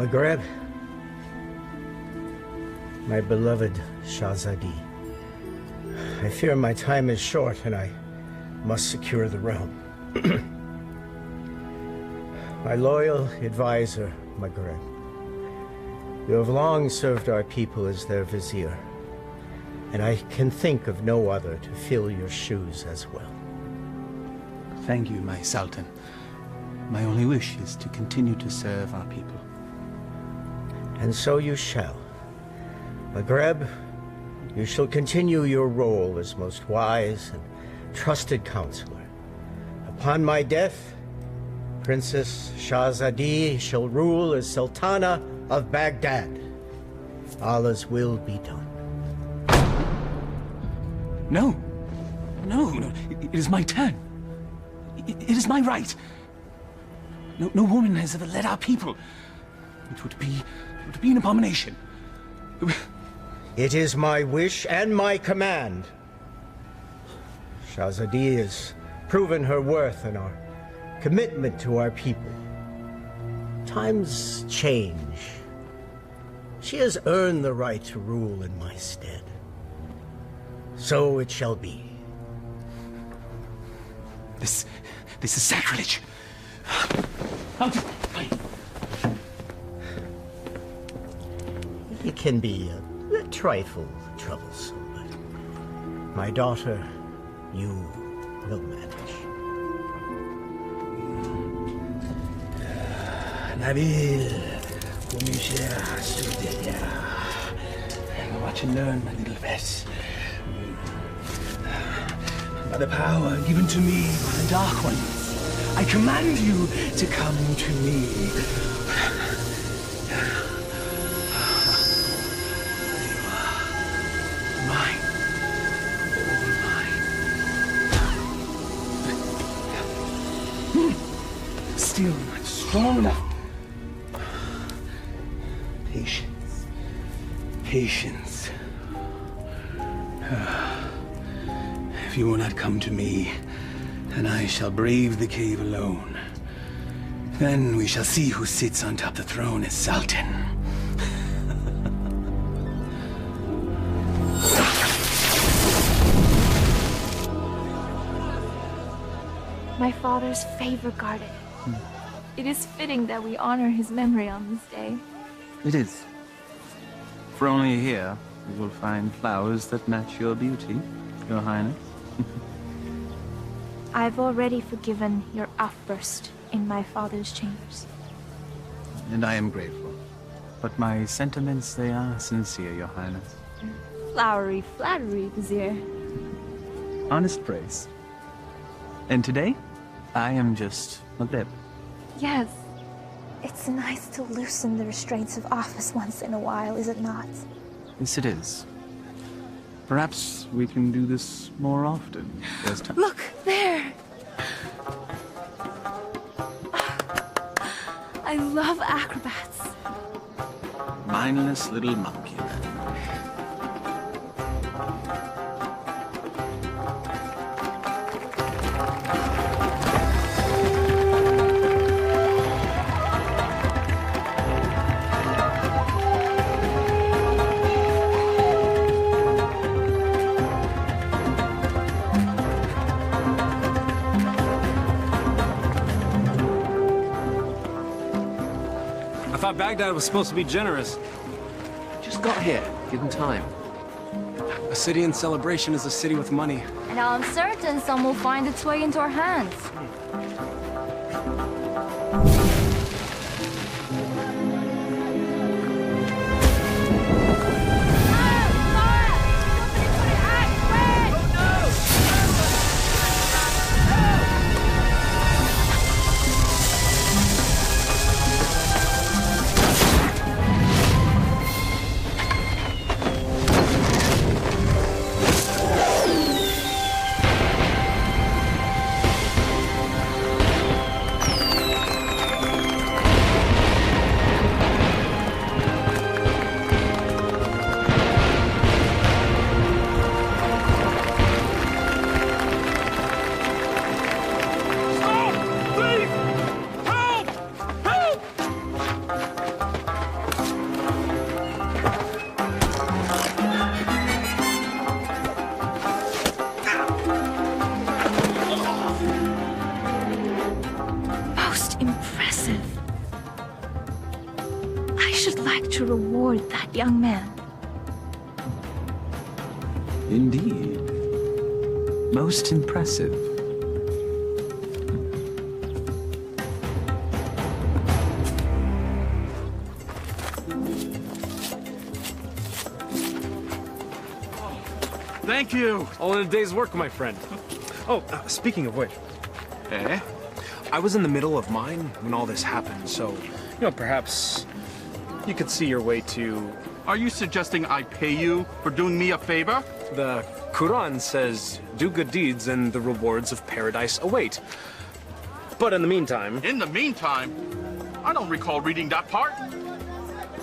Maghreb, my beloved Shahzadi, I fear my time is short and I must secure the realm. My loyal advisor, Maghreb, you have long served our people as their vizier, and I can think of no other to fill your shoes as well. Thank you, my Sultan. My only wish is to continue to serve our people. And so you shall. Maghreb, you shall continue your role as most wise and trusted counselor. Upon my death, Princess Shahzadi shall rule as Sultana of Baghdad. Allah's will be done. No. No. It is my turn. It is my right. No woman has ever led our people. It would be an abomination. It is my wish and my command. Shahzadi has proven her worth and our commitment to our people. Times change. She has earned the right to rule in my stead. So it shall be. This is sacrilege. It can be a trifle troublesome, but my daughter, you will manage. Nabil, watch and learn, my little vet. By the power given to me by the Dark Ones, I command you to come to me. Mine. All mine. Still not strong enough. Patience. Patience. If you will not come to me, then I shall brave the cave alone. Then we shall see who sits on top the throne as Sultan. My father's favor guarded. It is fitting that we honor his memory on this day. It is. For only here you will find flowers that match your beauty, Your Highness. I've already forgiven your outburst in my father's chambers. And I am grateful. But my sentiments, they are sincere, Your Highness. Flowery flattery, Vizier. Honest praise. And today, I am just a bib. Yes. It's nice to loosen the restraints of office once in a while, is it not? Yes, it is. Perhaps we can do this more often. There's time. Look, there! I love acrobats. Mindless little monkey. Baghdad was supposed to be generous. Just got here. Give him time. A city in celebration is a city with money. And I'm certain some will find its way into our hands. that young man. Indeed. Most impressive. Thank you. All in a day's work, my friend. Oh, speaking of which. Eh? I was in the middle of mine when all this happened, so, perhaps you could see your way to... Are you suggesting I pay you for doing me a favor? The Quran says, do good deeds and the rewards of paradise await. But in the meantime... In the meantime? I don't recall reading that part.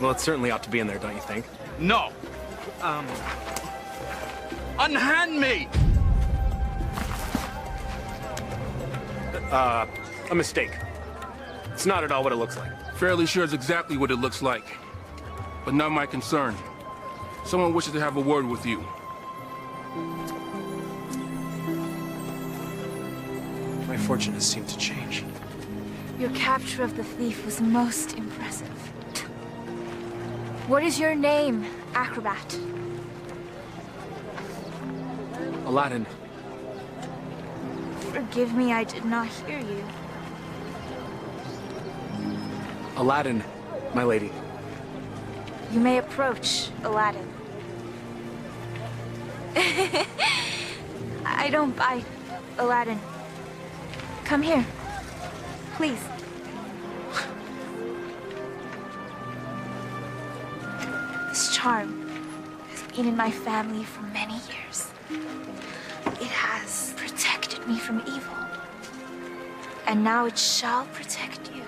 Well, it certainly ought to be in there, don't you think? No. Unhand me! A mistake. It's not at all what it looks like. Fairly sure it's exactly what it looks like. But not my concern. Someone wishes to have a word with you. My fortune has seemed to change. Your capture of the thief was most impressive. What is your name, acrobat? Aladdin. Forgive me, I did not hear you. Aladdin, my lady. You may approach, Aladdin. I don't bite, Aladdin. Come here, please. This charm has been in my family for many years. It has protected me from evil. And now it shall protect you.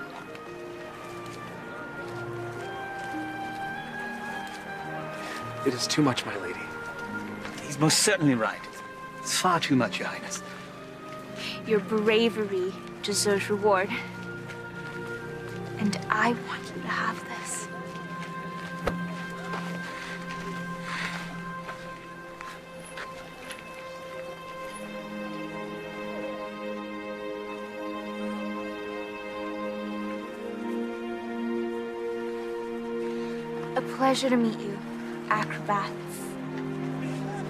It is too much, my lady. He's most certainly right. It's far too much, Your Highness. Your bravery deserves reward. And I want you to have this. A pleasure to meet you, acrobats.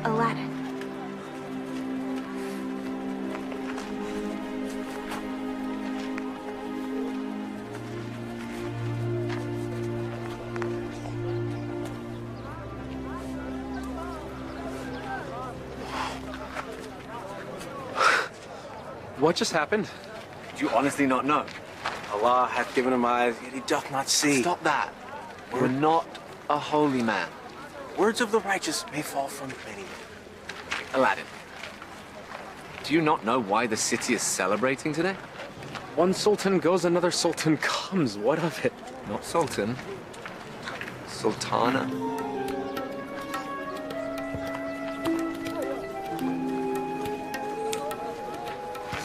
Aladdin. What just happened? Do you honestly not know? Allah hath given him eyes, yet he doth not see. Stop that. We're not a holy man. Words of the righteous may fall from many. Aladdin. Do you not know why the city is celebrating today? One sultan goes, another sultan comes. What of it? Not sultan. Sultana.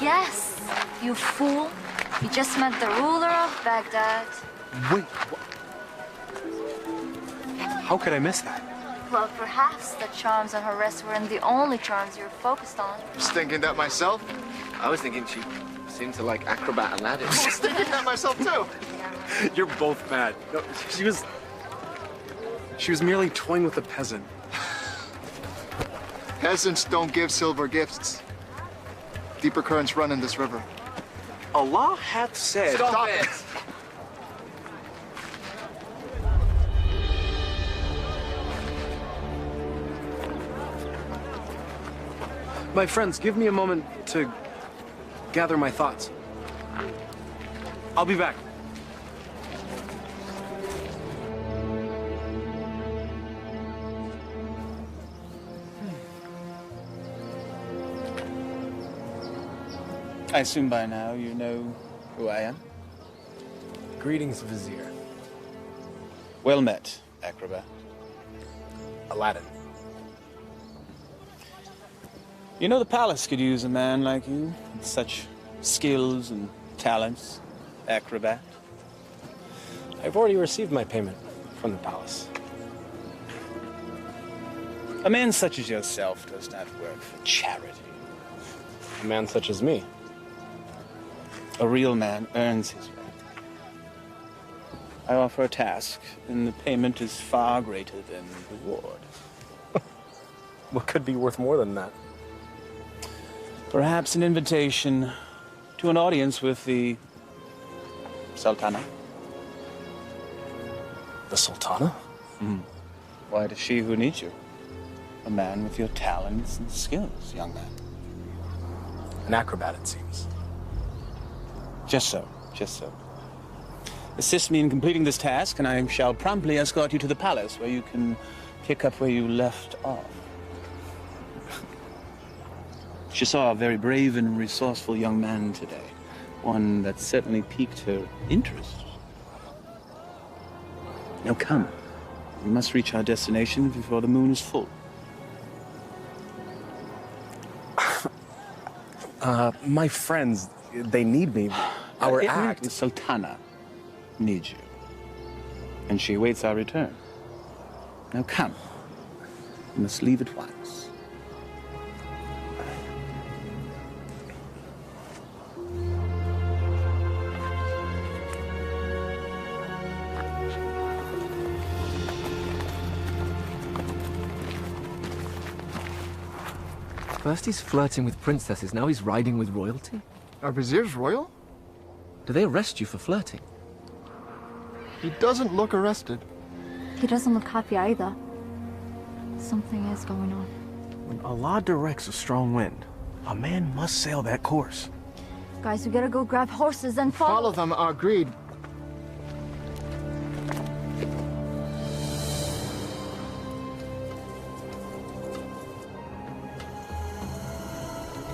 Yes, you fool. You just met the ruler of Baghdad. Wait, what? How could I miss that? Well, perhaps the charms on her wrist weren't the only charms you were focused on. Was thinking that myself. I was thinking she seemed to like acrobat Aladdin. I was thinking that myself too. You're both mad. No, she was merely toying with a peasant. Peasants don't give silver gifts. Deeper currents run in this river. Allah hath said... Stop it! My friends, give me a moment to gather my thoughts. I'll be back. I assume by now you know who I am. Greetings, Vizier. Well met, acrobat. Aladdin. You know the palace could use a man like you, with such skills and talents, acrobat. I've already received my payment from the palace. A man such as yourself does not work for charity. A man such as me. A real man earns his rent. I offer a task, and the payment is far greater than the reward. What could be worth more than that? Perhaps an invitation to an audience with the Sultana. The Sultana? Why, it is she who needs you. A man with your talents and skills, young man. An acrobat, it seems. Just so, just so. Assist me in completing this task, and I shall promptly escort you to the palace, where you can pick up where you left off. She saw a very brave and resourceful young man today. One that certainly piqued her interest. Now come. We must reach our destination before the moon is full. My friends, they need me. Our act. The Sultana needs you. And she awaits our return. Now come. We must leave at once. First he's flirting with princesses, now he's riding with royalty? Are viziers royal? Do they arrest you for flirting? He doesn't look arrested. He doesn't look happy either. Something is going on. When Allah directs a strong wind, a man must sail that course. Guys, we gotta go grab horses and Follow them, agreed.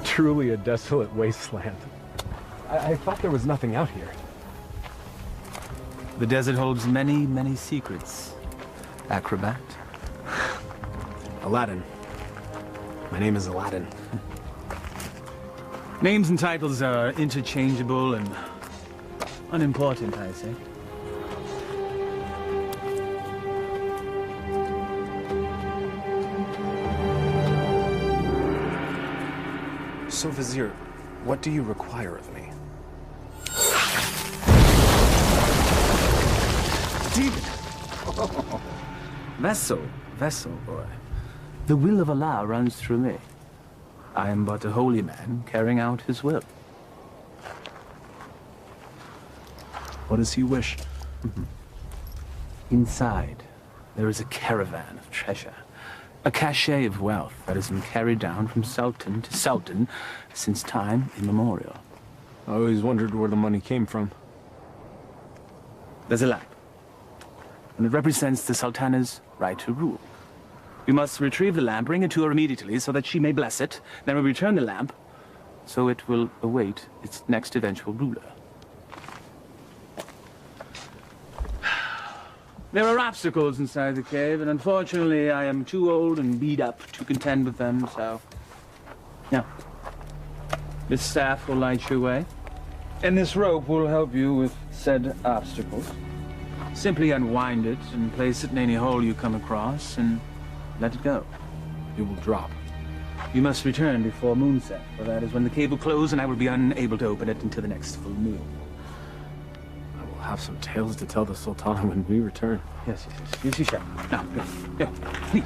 Truly a desolate wasteland. I thought there was nothing out here. The desert holds many, many secrets. Acrobat. Aladdin. My name is Aladdin. Names and titles are interchangeable and unimportant, I say. So, Vizier, what do you require of me? Vessel, boy. The will of Allah runs through me. I am but a holy man carrying out his will. What does he wish? Inside, there is a caravan of treasure. A cachet of wealth that has been carried down from sultan to sultan since time immemorial. I always wondered where the money came from. There's a lamp, and it represents the sultana's right to rule. We must retrieve the lamp, bring it to her immediately so that she may bless it. Then we return the lamp, so it will await its next eventual ruler. There are obstacles inside the cave, and unfortunately I am too old and beat up to contend with them, so... Now, this staff will light your way, and this rope will help you with said obstacles. Simply unwind it and place it in any hole you come across, and let it go. It will drop. You must return before moonset, for that is when the cave will close, and I will be unable to open it until the next full moon. We'll have some tales to tell the Sultana when we return. Yes, you shall. Now, go, please.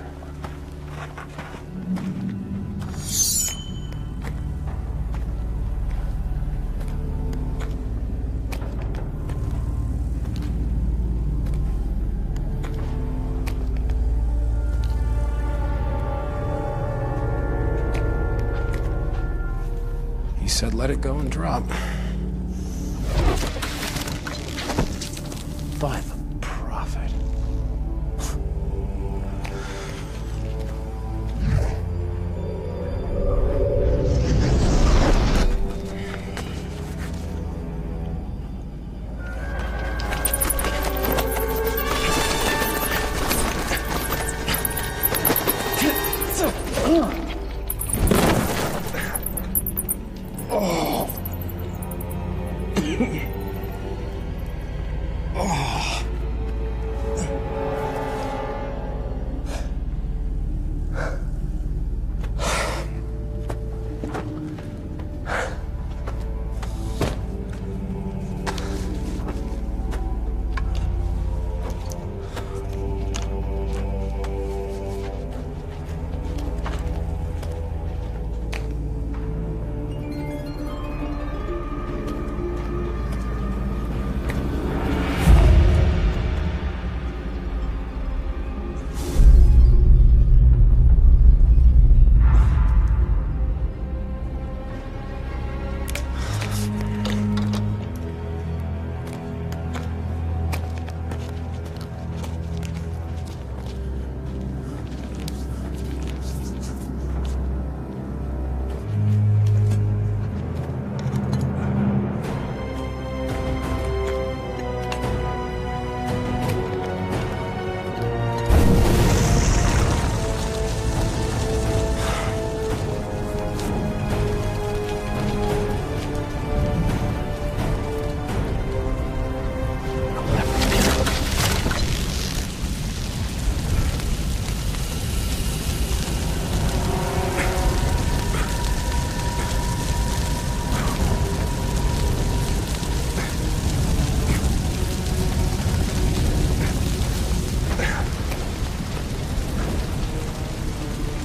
He said let it go and drop. By the prophet. Oh.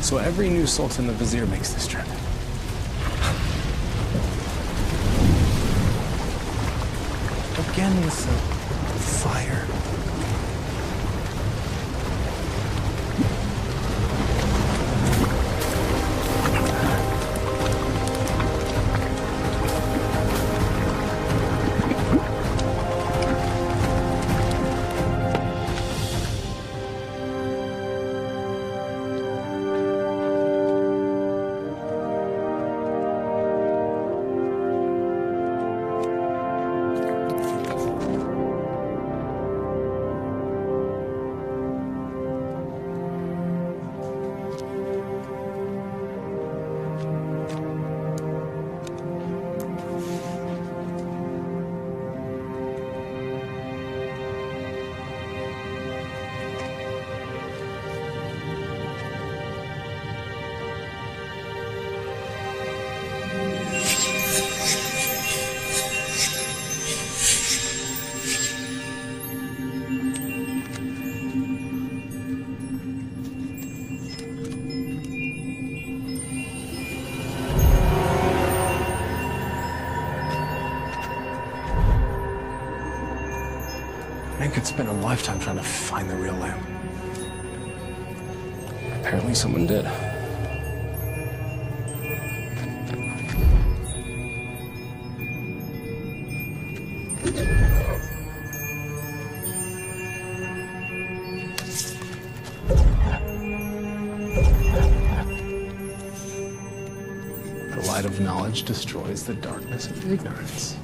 So every new sultan the vizier makes this trip. Again with the fire. Man could spend a lifetime trying to find the real lamp. Apparently someone did. The light of knowledge destroys the darkness of ignorance.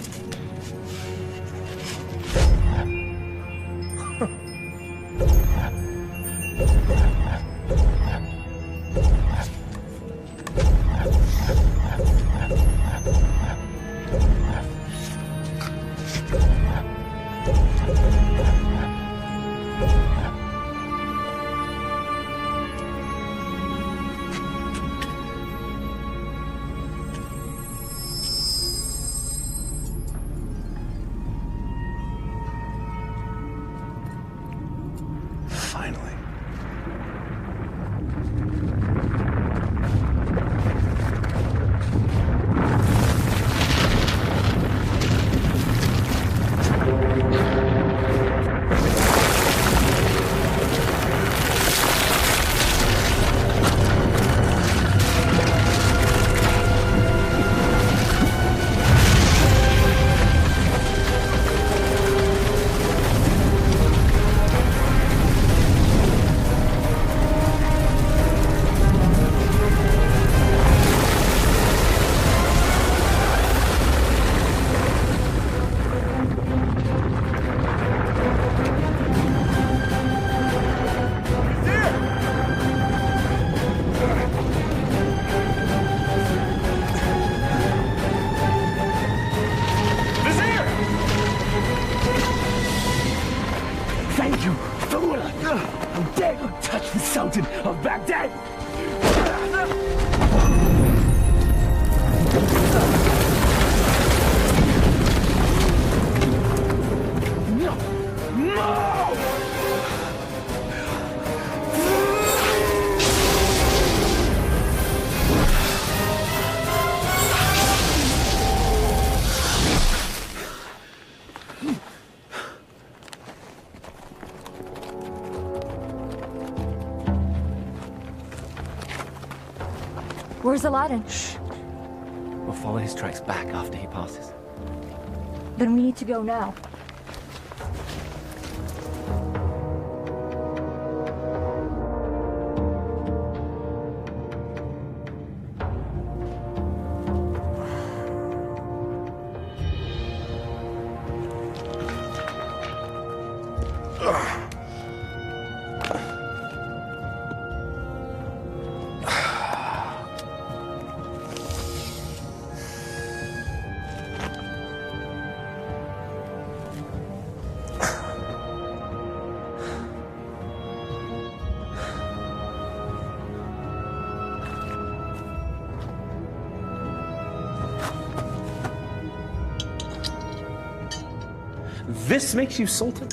Of Baghdad! No! No! Where's Aladdin? Shh. We'll follow his tracks back after he passes. Then we need to go now. This makes you Sultan?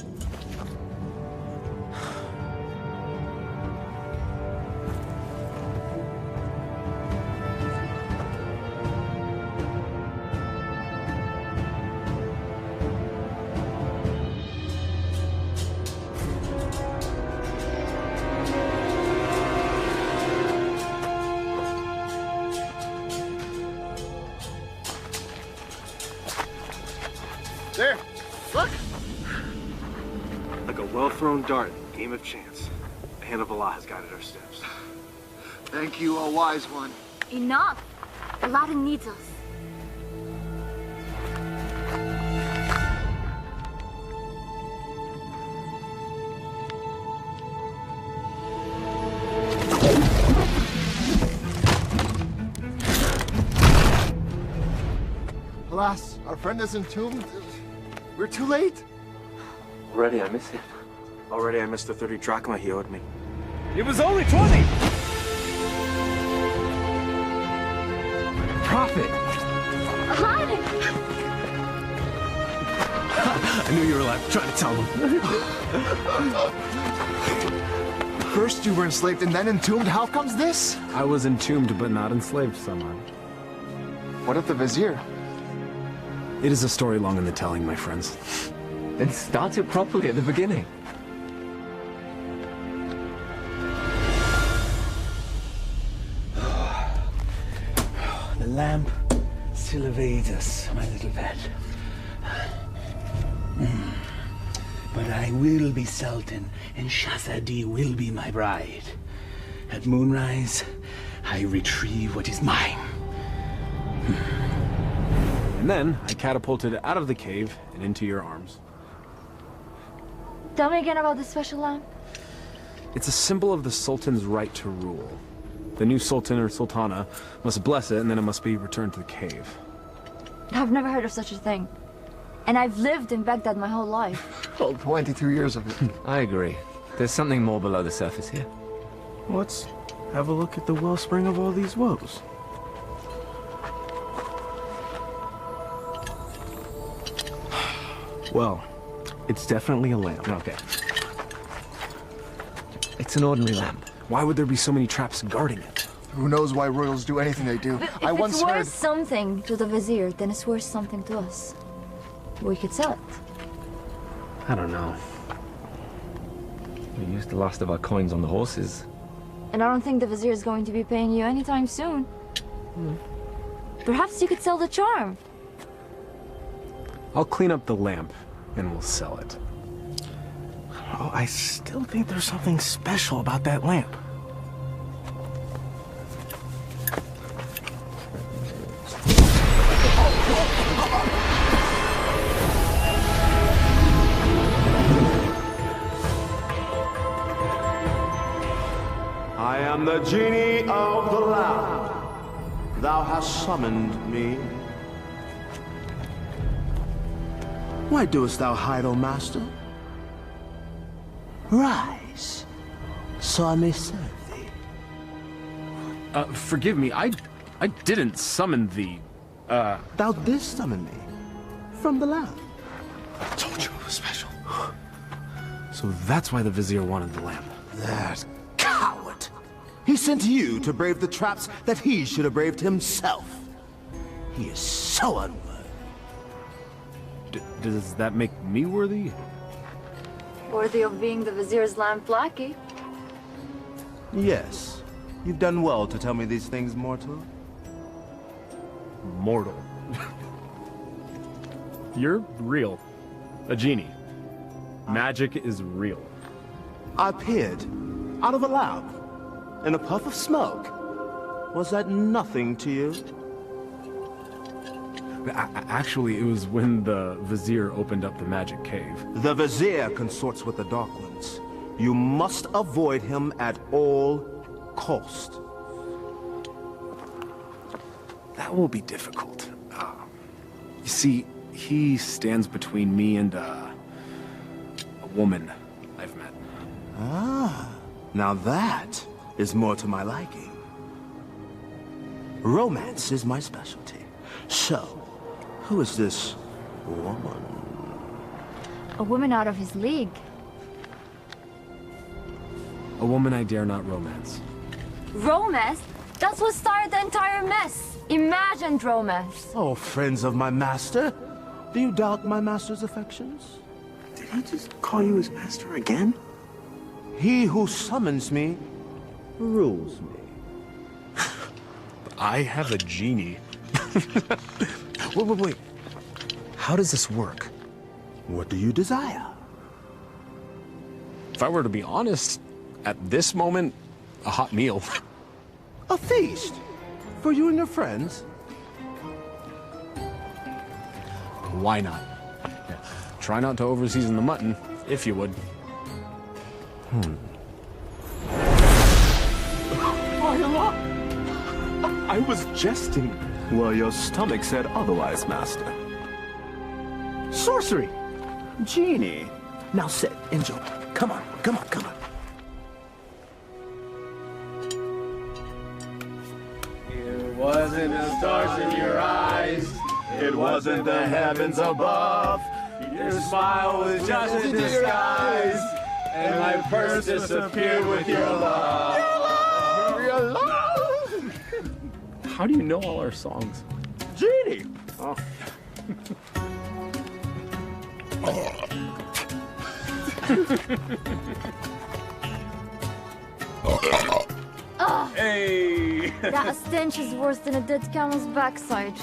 thrown dart, game of chance. The hand of Allah has guided our steps. Thank you, O wise one. Enough! Aladdin needs us. Alas, our friend is entombed. We're too late. Already I miss him. Already I missed the 30 drachma he owed me. It was only 20! Prophet! Aladdin! I knew you were alive. Trying to tell them. First you were enslaved and then entombed. How comes this? I was entombed but not enslaved so much. What of the vizier? It is a story long in the telling, my friends. Then start it properly at the beginning. The lamp still evades us, my little pet. But I will be Sultan, and Shahzadi will be my bride. At moonrise, I retrieve what is mine. And then I catapulted out of the cave and into your arms. Tell me again about the special lamp. It's a symbol of the Sultan's right to rule. The new Sultan or Sultana must bless it, and then it must be returned to the cave. I've never heard of such a thing. And I've lived in Baghdad my whole life. Well, 22 years of it. I agree. There's something more below the surface here. Let's have a look at the wellspring of all these woes. Well, it's definitely a lamp. Okay. It's an ordinary lamp. Why would there be so many traps guarding it? Who knows why royals do anything they do? If I once it's worth heard... something to the vizier, then it's worth something to us. We could sell it. I don't know. We used the last of our coins on the horses. And I don't think the vizier is going to be paying you anytime soon. Perhaps you could sell the charm. I'll clean up the lamp, and we'll sell it. Oh, I still think there's something special about that lamp. I am the genie of the lamp. Thou hast summoned me. Why doest thou hide, O master? Rise, so I may serve thee. Forgive me, I didn't summon thee. Thou didst summon me from the lamp. I told you it was special. So that's why the vizier wanted the lamp. That coward! He sent you to brave the traps that he should have braved himself. He is so unworthy. Does that make me worthy? Worthy of being the vizier's lamp lackey. Yes. You've done well to tell me these things, mortal. Mortal. You're real. A genie. Magic is real. I appeared out of a lamp in a puff of smoke. Was that nothing to you? Actually, it was when the vizier opened up the magic cave. The vizier consorts with the Dark Ones. You must avoid him at all cost. That will be difficult. You see, he stands between me and a woman I've met. Ah, now that is more to my liking. Romance is my specialty. So, who is this woman? A woman out of his league. A woman I dare not romance. Romance? That's what started the entire mess. Imagined romance. Oh, friends of my master, do you doubt my master's affections? Did he just call you his master again? He who summons me rules me. I have a genie. Wait. How does this work? What do you desire? If I were to be honest, at this moment, a hot meal. A feast? For you and your friends? Why not? Yeah. Try not to overseason the mutton, if you would. I was jesting. Well, your stomach said otherwise, Master. Sorcery! Genie! Now sit, enjoy. Come on, come on, come on. It wasn't the stars in your eyes. It wasn't the heavens above. Your smile was just a disguise. And my purse disappeared with your love. Your love! How do you know all our songs? Genie! Oh. Hey! That stench is worse than a dead camel's backside.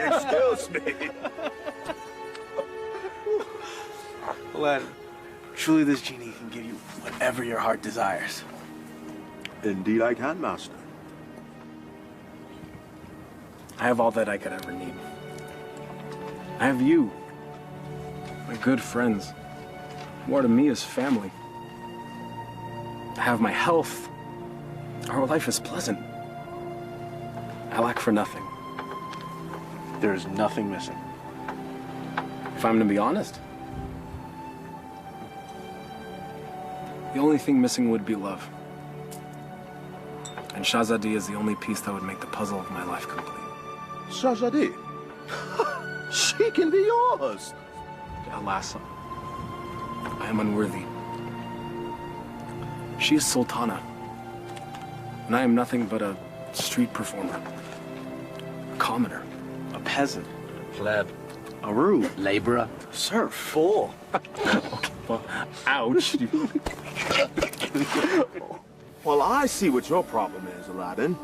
Excuse me. Aladdin, truly this genie can give you whatever your heart desires. Indeed I can, Master. I have all that I could ever need. I have you, my good friends. More to me is family. I have my health. Our life is pleasant. I lack for nothing. There is nothing missing. If I'm to be honest, the only thing missing would be love. And Shahzadi is the only piece that would make the puzzle of my life complete. Shahzadi? She can be yours. Alas, I am unworthy. She is Sultana, and I am nothing but a street performer, a commoner, a peasant, Pleb. a rube, Laborer. serf, fool. Well, ouch. Well, I see what your problem is, Aladdin.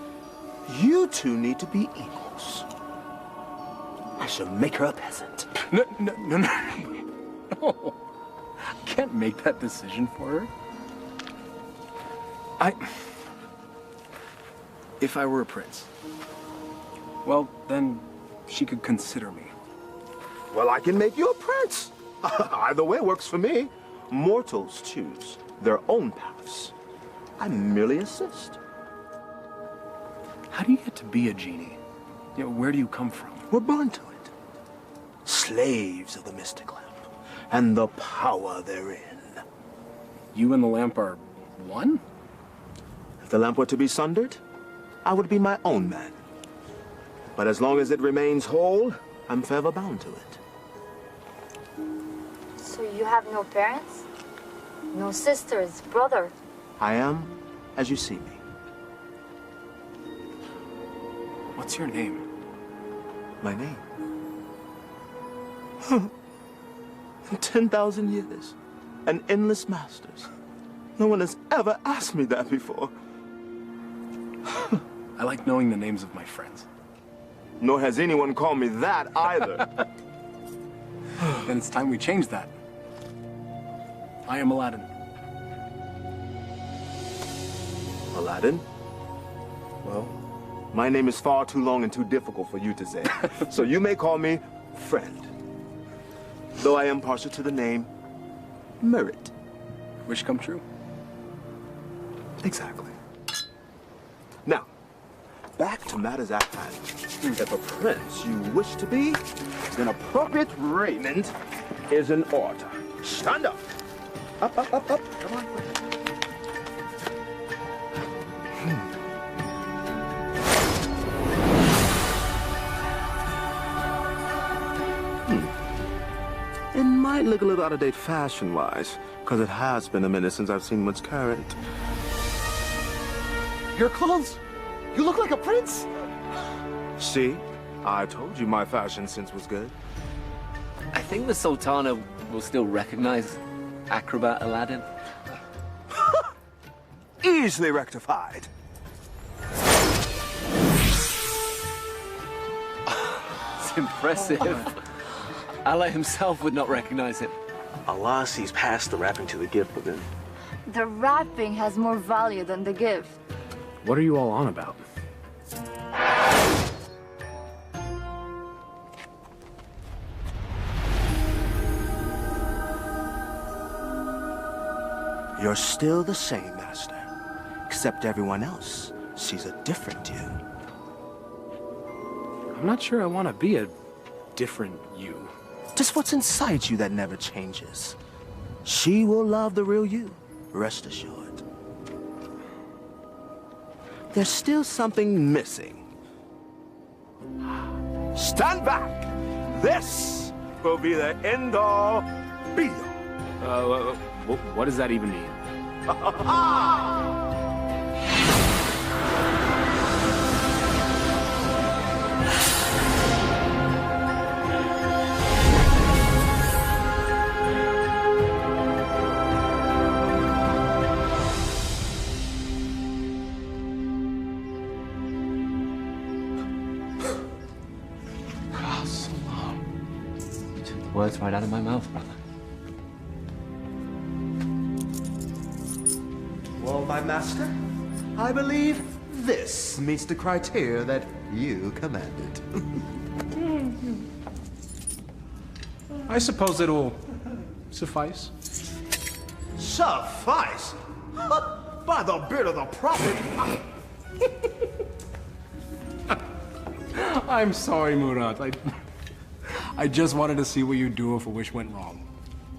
You two need to be equals. I shall make her a peasant. No. No. I can't make that decision for her. If I were a prince, well, then she could consider me. Well, I can make you a prince. Either way works for me. Mortals choose their own paths. I merely assist. How do you get to be a genie? You know, where do you come from? We're born to it. Slaves of the mystic lamp and the power therein. You and the lamp are one? If the lamp were to be sundered, I would be my own man. But as long as it remains whole, I'm forever bound to it. So you have no parents? No sisters, brother? I am as you see me. What's your name? My name? In 10,000 years, and endless masters. No one has ever asked me that before. I like knowing the names of my friends. Nor has anyone called me that either. Then it's time we change that. I am Aladdin. Aladdin? Well, my name is far too long and too difficult for you to say. So you may call me friend. Though I am partial to the name Merit. Wish come true. Exactly. Now, back to matters at hand. If a prince you wish to be, then appropriate raiment is in order. Stand up. Up, up, up, up. Come on. It might look a little out of date fashion-wise, because it has been a minute since I've seen what's current. Your clothes? You look like a prince? See? I told you my fashion sense was good. I think the Sultana will still recognize acrobat Aladdin. easily rectified. It's impressive. Allah himself would not recognize it. Allah sees past the wrapping to the gift within. The wrapping has more value than the gift. What are you all on about? You're still the same, Master. Except everyone else sees a different you. I'm not sure I want to be a different you. Just what's inside you that never changes. She will love the real you, rest assured. There's still something missing. Stand back! This will be the end-all, be-all. What does that even mean? Words right out of my mouth, brother. Well, my master, I believe this meets the criteria that you commanded. I suppose it'll suffice. Suffice? By the beard of the prophet! I'm sorry, Murad. I just wanted to see what you'd do if a wish went wrong.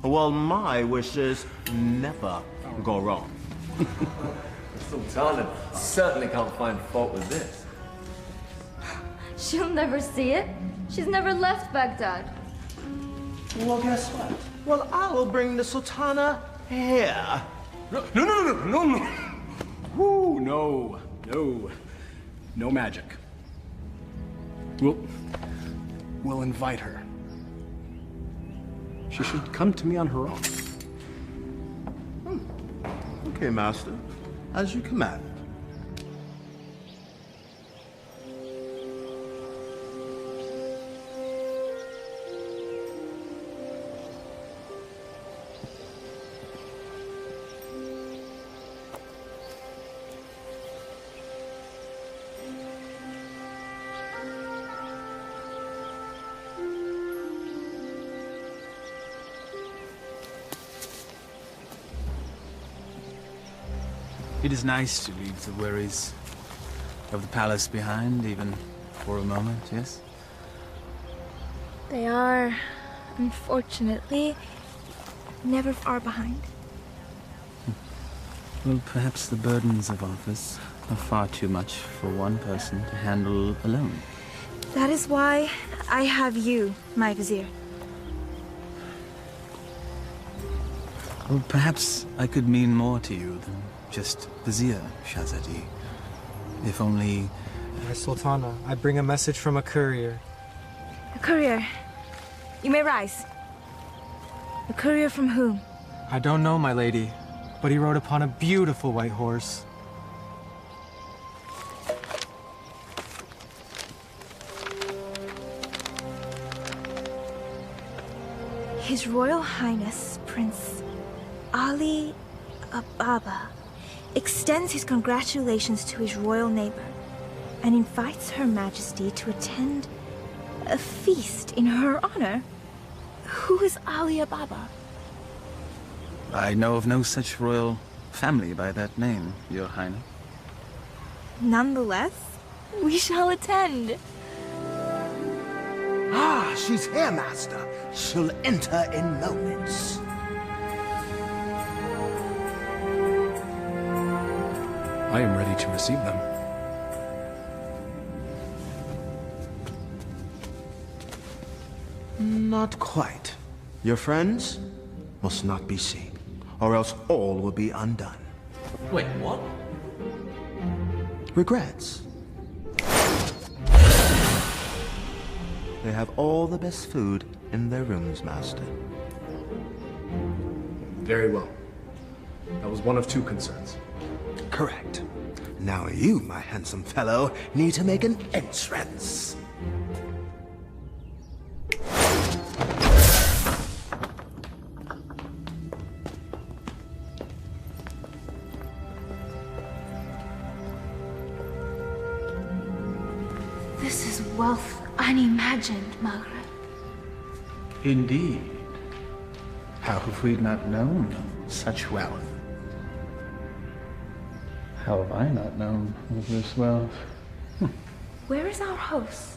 Well, my wishes never go wrong. Sultana certainly can't find fault with this. She'll never see it. She's never left Baghdad. Well, guess what? Well, I will bring the Sultana here. No. Woo, no. No magic. We'll invite her. She should come to me on her own. Okay, master. As you command. It is nice to leave the worries of the palace behind, even for a moment, yes? They are, unfortunately, never far behind. Well, perhaps the burdens of office are far too much for one person to handle alone. That is why I have you, my vizier. Well, perhaps I could mean more to you than just Vizier, Shahzadi. If only... My Sultana, I bring a message from a courier. A courier? You may rise. A courier from whom? I don't know, my lady, but he rode upon a beautiful white horse. His Royal Highness, Prince Ali Ababa, extends his congratulations to his royal neighbor and invites Her Majesty to attend a feast in her honor. Who is Ali Ababa? I know of no such royal family by that name, Your Highness. Nonetheless, we shall attend. Ah, she's here, master. She'll enter in moments. I am ready to receive them. Not quite. Your friends must not be seen, or else all will be undone. Wait, what? Regrets. They have all the best food in their rooms, master. Very well. That was one of two concerns. Correct. Now you, my handsome fellow, need to make an entrance. This is wealth unimagined, Maghreb. Indeed. How have we not known such wealth? How have I not known of this wealth? Where is our host?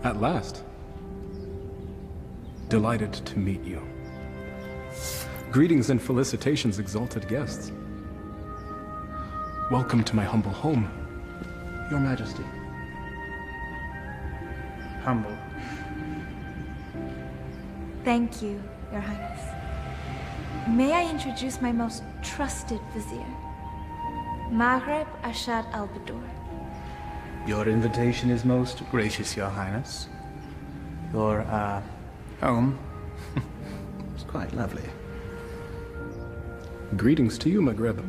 At last. Delighted to meet you. Greetings and felicitations, exalted guests. Welcome to my humble home, Your Majesty. Humble. Thank you, Your Highness. May I introduce my most trusted vizier, Maghreb Ashad al-Badur. Your invitation is most gracious, Your Highness. Your, home is quite lovely. Greetings to you, Maghreb.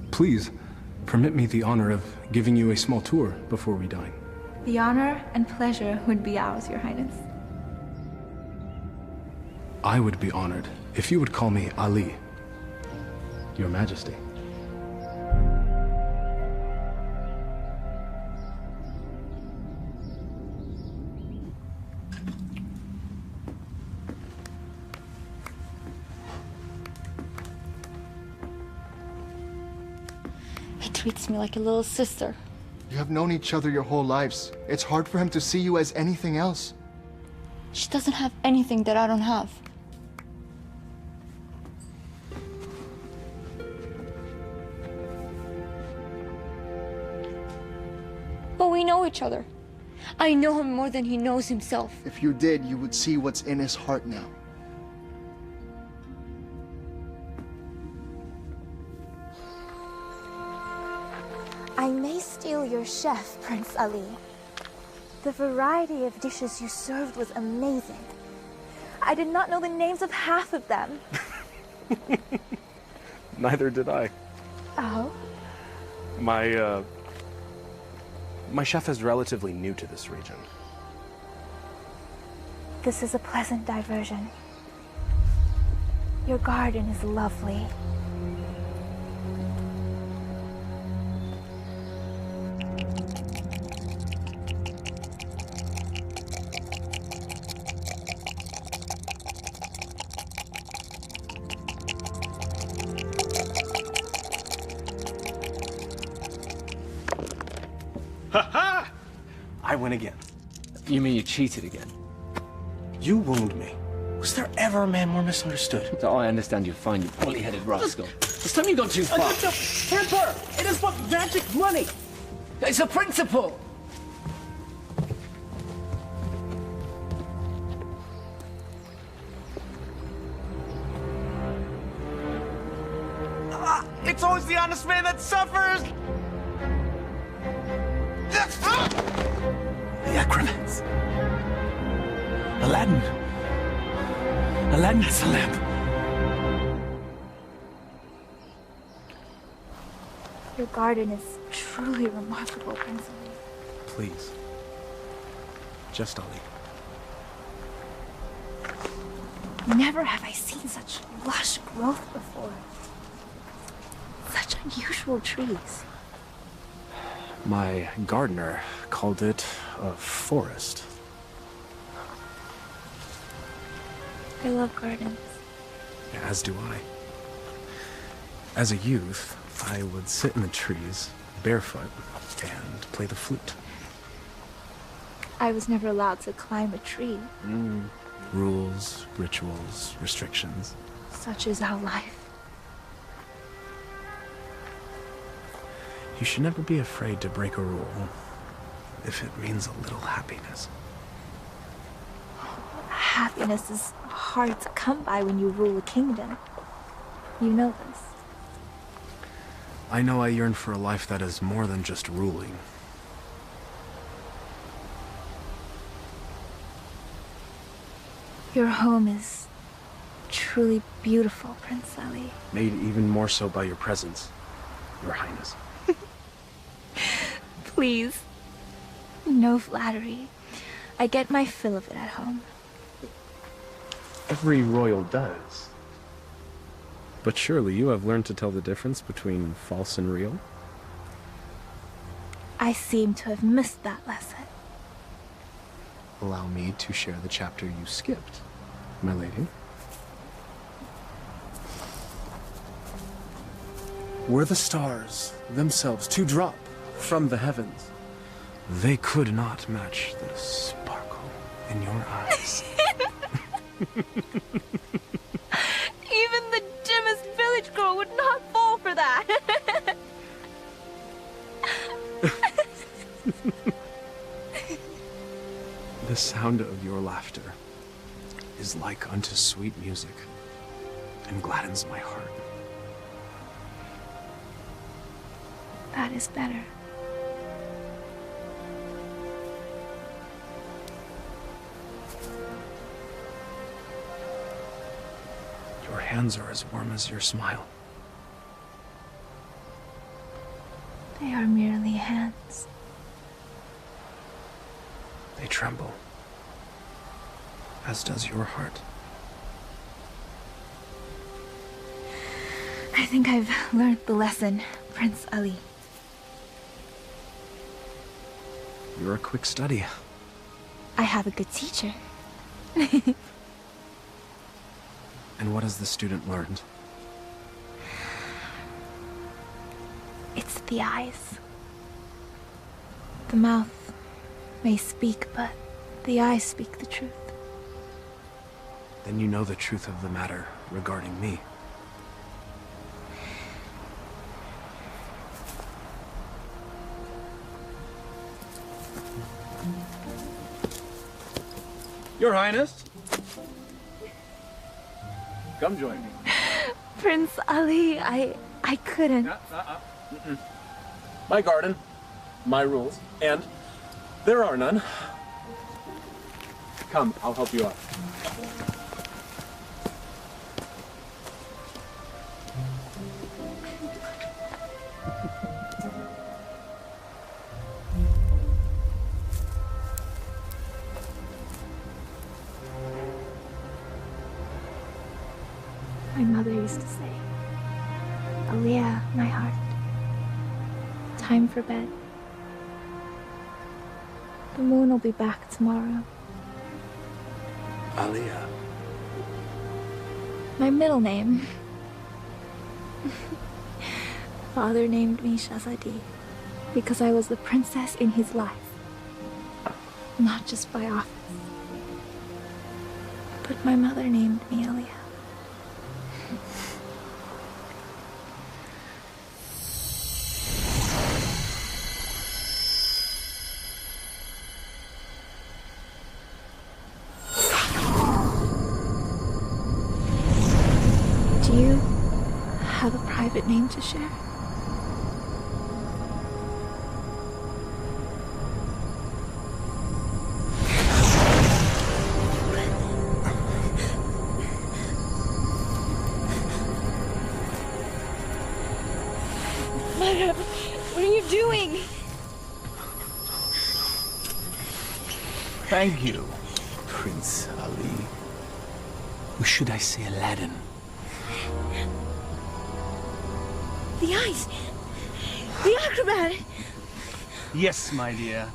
Please, permit me the honor of giving you a small tour before we dine. The honor and pleasure would be ours, Your Highness. I would be honored if you would call me Ali, Your Majesty. He treats me like a little sister. You have known each other your whole lives. It's hard for him to see you as anything else. She doesn't have anything that I don't have. But we know each other. I know him more than he knows himself. If you did, you would see what's in his heart now. I may steal your chef, Prince Ali. The variety of dishes you served was amazing. I did not know the names of half of them. Neither did I. Oh? My chef is relatively new to this region. This is a pleasant diversion. Your garden is lovely. Ha-ha! I win again. You mean you cheated again? You wound me. Was there ever a man more misunderstood? So I understand you're fine, you bully-headed rascal. This time you've gone too far. Temper! It is but magic money! It's a principle! It's always the honest man that suffers! The acrobats. Aladdin. Aladdin has the lamp. Your garden is truly remarkable, Prince Ali. Please. Just Ali. Never have I seen such lush growth before. Such unusual trees. My gardener called it a forest. I love gardens. As do I. As a youth, I would sit in the trees, barefoot, and play the flute. I was never allowed to climb a tree. Rules, rituals, restrictions. Such is our life. You should never be afraid to break a rule. if it means a little happiness. Happiness is hard to come by when you rule a kingdom. You know this. I know I yearn for a life that is more than just ruling. Your home is truly beautiful, Prince Ali. Made even more so by your presence, Your Highness. Please. No flattery. I get my fill of it at home. Every royal does. But surely you have learned to tell the difference between false and real? I seem to have missed that lesson. Allow me to share the chapter you skipped, my lady. Were the stars themselves to drop from the heavens, they could not match the sparkle in your eyes. Even the dimmest village girl would not fall for that. The sound of your laughter is like unto sweet music and gladdens my heart. That is better. Your hands are as warm as your smile. They are merely hands. They tremble, as does your heart. I think I've learned the lesson, Prince Ali. You're a quick study. I have a good teacher. And what has the student learned? It's the eyes. The mouth may speak, but the eyes speak the truth. Then you know the truth of the matter regarding me. Your Highness. Come join me. Prince Ali, I couldn't. My garden, my rules, and there are none. Come, I'll help you out. My mother used to say, Aaliyah, my heart, time for bed. The moon will be back tomorrow. Aaliyah. My middle name. Father named me Shahzadi because I was the princess in his life. Not just by office. But my mother named me Aaliyah. Do you have a private name to share? Mother, what are you doing? Thank you, Prince Ali. Or should I say Aladdin? The eyes! The acrobat! Yes, my dear.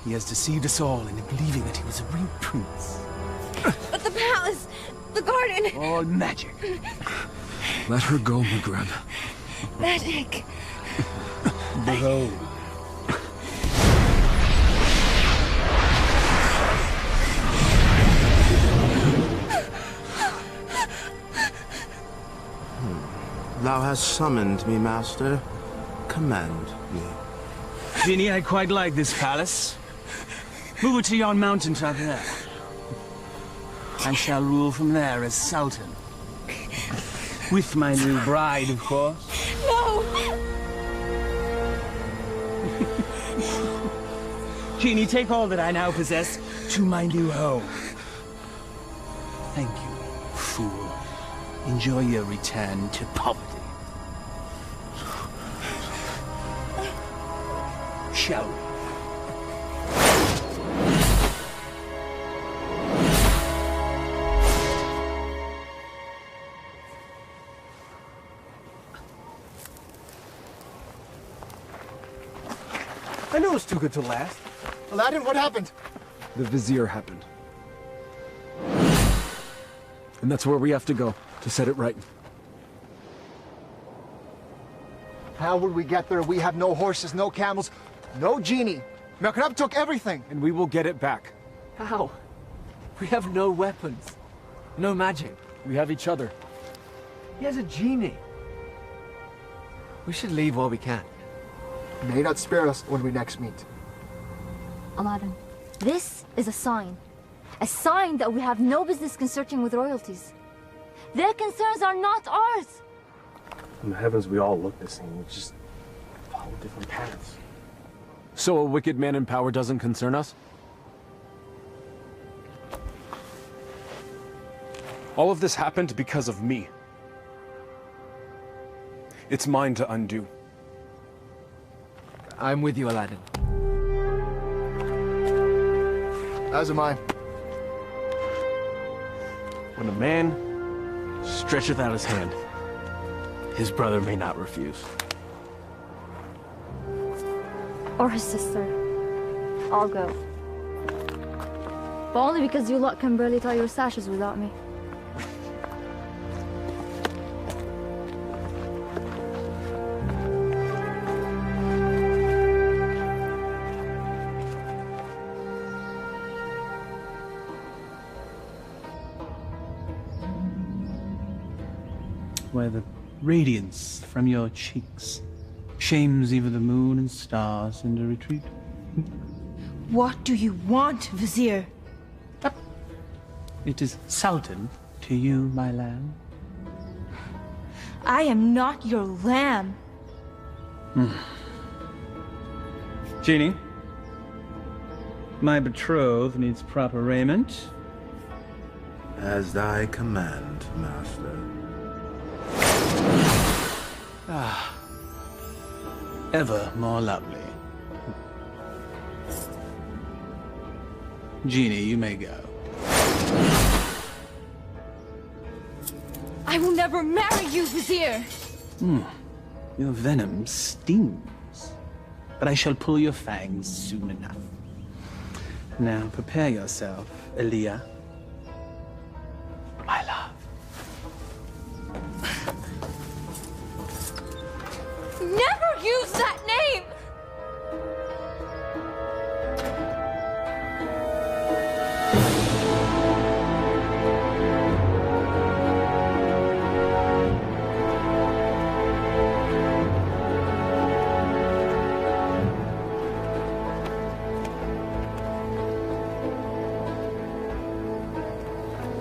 He has deceived us all into believing that he was a real prince. But the palace! The garden! All magic. Let her go, Maghreb. Magic! Behold. Thou hast summoned me, master. Command me. Genie, I quite like this palace. Move to yon mountain top there. I shall rule from there as Sultan. With my new bride, of course. No! Genie, take all that I now possess to my new home. Thank you, fool. Enjoy your return to poverty. Shall we? I knew it was too good to last. Aladdin, what happened? The Vizier happened. And that's where we have to go, to set it right. How will we get there? We have no horses, no camels, no genie. Makrab took everything. And we will get it back. How? We have no weapons. No magic. We have each other. He has a genie. We should leave while we can. May not spare us when we next meet. Aladdin, this is a sign. A sign that we have no business consorting with royalties. Their concerns are not ours. In the heavens, we all look the same. We just follow different paths. So a wicked man in power doesn't concern us? All of this happened because of me. It's mine to undo. I'm with you, Aladdin. As am I. When a man stretcheth out his hand, his brother may not refuse. Or his sister. I'll go. But only because you lot can barely tie your sashes without me. Where the radiance from your cheeks shames even the moon and stars into retreat. What do you want, Vizier? It is Sultan to you, my lamb. I am not your lamb. Genie, my betrothed needs proper raiment. As thy command, master. Ah, ever more lovely. Genie, you may go. I will never marry you, Vizier! Your venom stings, but I shall pull your fangs soon enough. Now prepare yourself, Aaliyah. My love. Never use that name!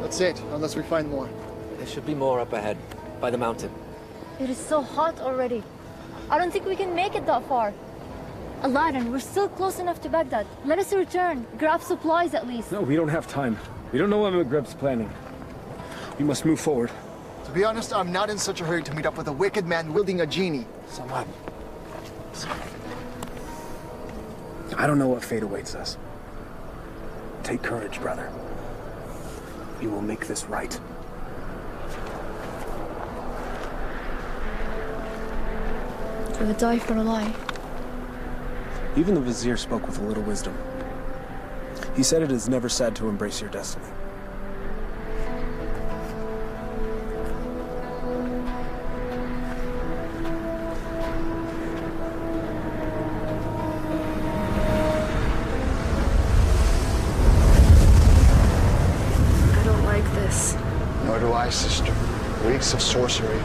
That's it, unless we find more. There should be more up ahead, by the mountain. It is so hot already. I don't think we can make it that far. Aladdin, we're still close enough to Baghdad. Let us return. Grab supplies at least. No, we don't have time. We don't know what Maghrib's planning. We must move forward. To be honest, I'm not in such a hurry to meet up with a wicked man wielding a genie. So what? I don't know what fate awaits us. Take courage, brother. We will make this right. I would die for a lie. Even the Vizier spoke with a little wisdom. He said it is never sad to embrace your destiny. I don't like this. Nor do I, sister. Weeks of sorcery.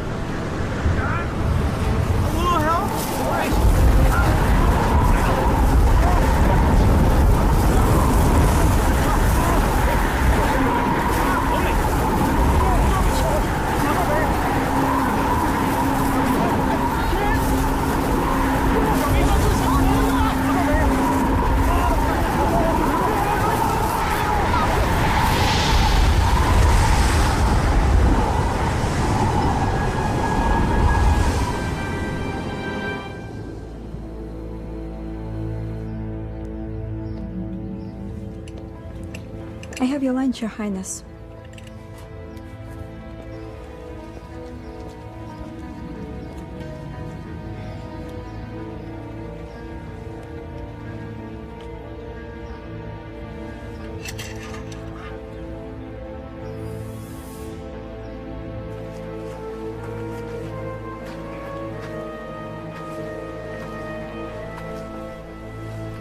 your lunch, Your Highness.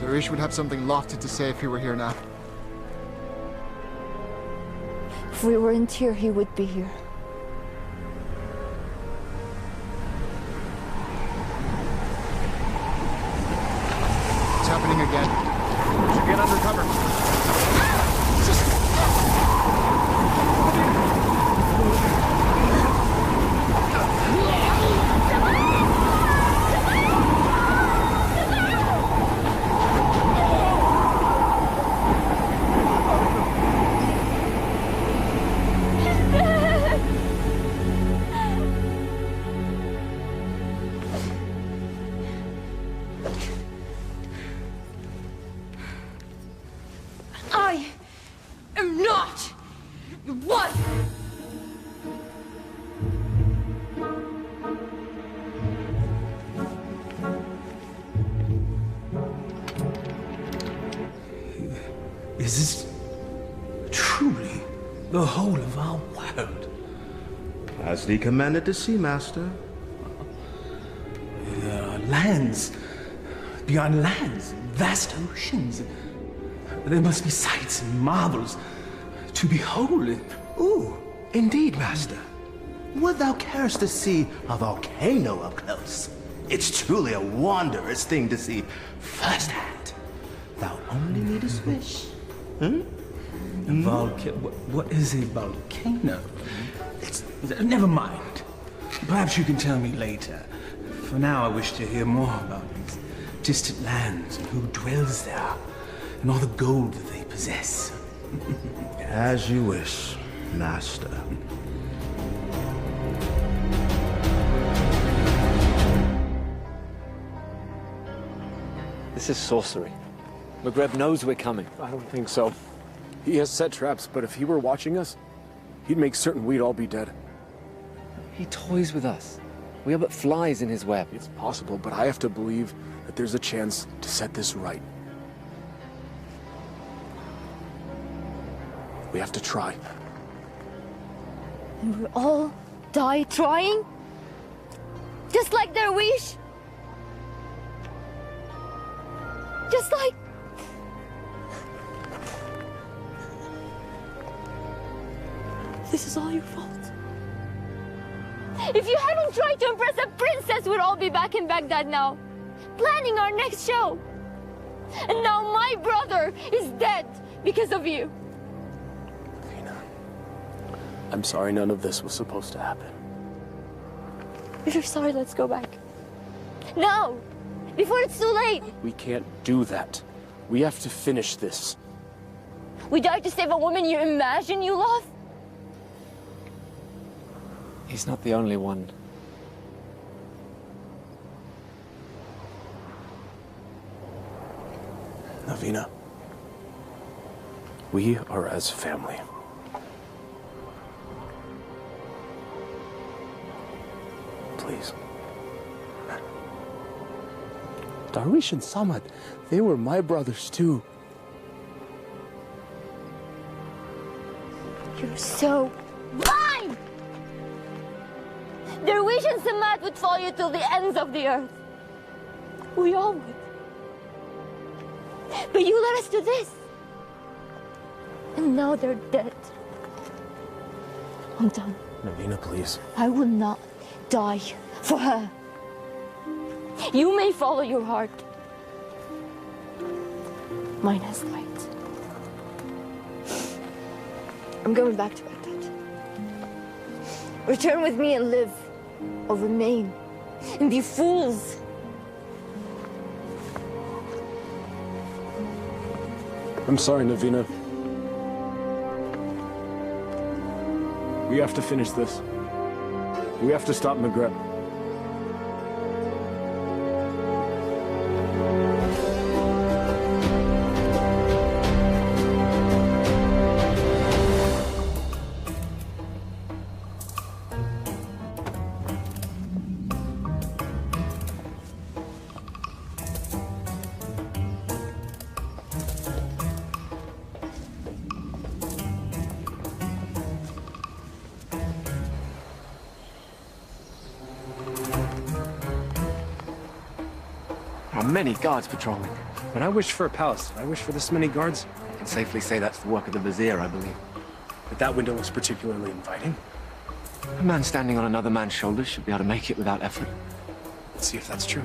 Darish would have something lofty to say if he were here now. If we weren't here, he would be here. It's happening again. We should get under cover. I am not your wife! Is this truly the whole of our world? As thee commanded to see, Master. There are lands beyond lands, vast oceans. There must be sights and marvels to behold. Ooh, indeed, Master. Would thou carest to see a volcano up close? It's truly a wondrous thing to see firsthand. Thou only needest wish. What is a volcano? Never mind. Perhaps you can tell me later. For now, I wish to hear more about these distant lands and who dwells there, and all the gold that they possess. As you wish, Master. This is sorcery. Maghreb knows we're coming. I don't think so. He has set traps, but if he were watching us, he'd make certain we'd all be dead. He toys with us. We are but flies in his web. It's possible, but I have to believe that there's a chance to set this right. We have to try. And we'll all die trying? Just like their wish? Just like... This is all your fault. If you hadn't tried to impress a princess, we'd all be back in Baghdad now, planning our next show. And now my brother is dead because of you. I'm sorry none of this was supposed to happen. If you're sorry, let's go back. Now! Before it's too late! We can't do that. We have to finish this. We died to save a woman you imagine you love? He's not the only one. Navina, we are as family. Please. Darwish and Samad, they were my brothers too. You're so blind! Darwish and Samad would follow you till the ends of the earth. We all would. But you led us to this. And now they're dead. I'm done. Navina, please. I will not die for her. You may follow your heart. Mine has light. I'm going back to Baghdad. Return with me and live, or remain and be fools. I'm sorry, Navina. We have to finish this. We have to stop Maghreb. are many guards patrolling. When I wish for a palace, did I wish for this many guards? I can safely say that's the work of the vizier, I believe. But that window looks particularly inviting. A man standing on another man's shoulders should be able to make it without effort. Let's see if that's true.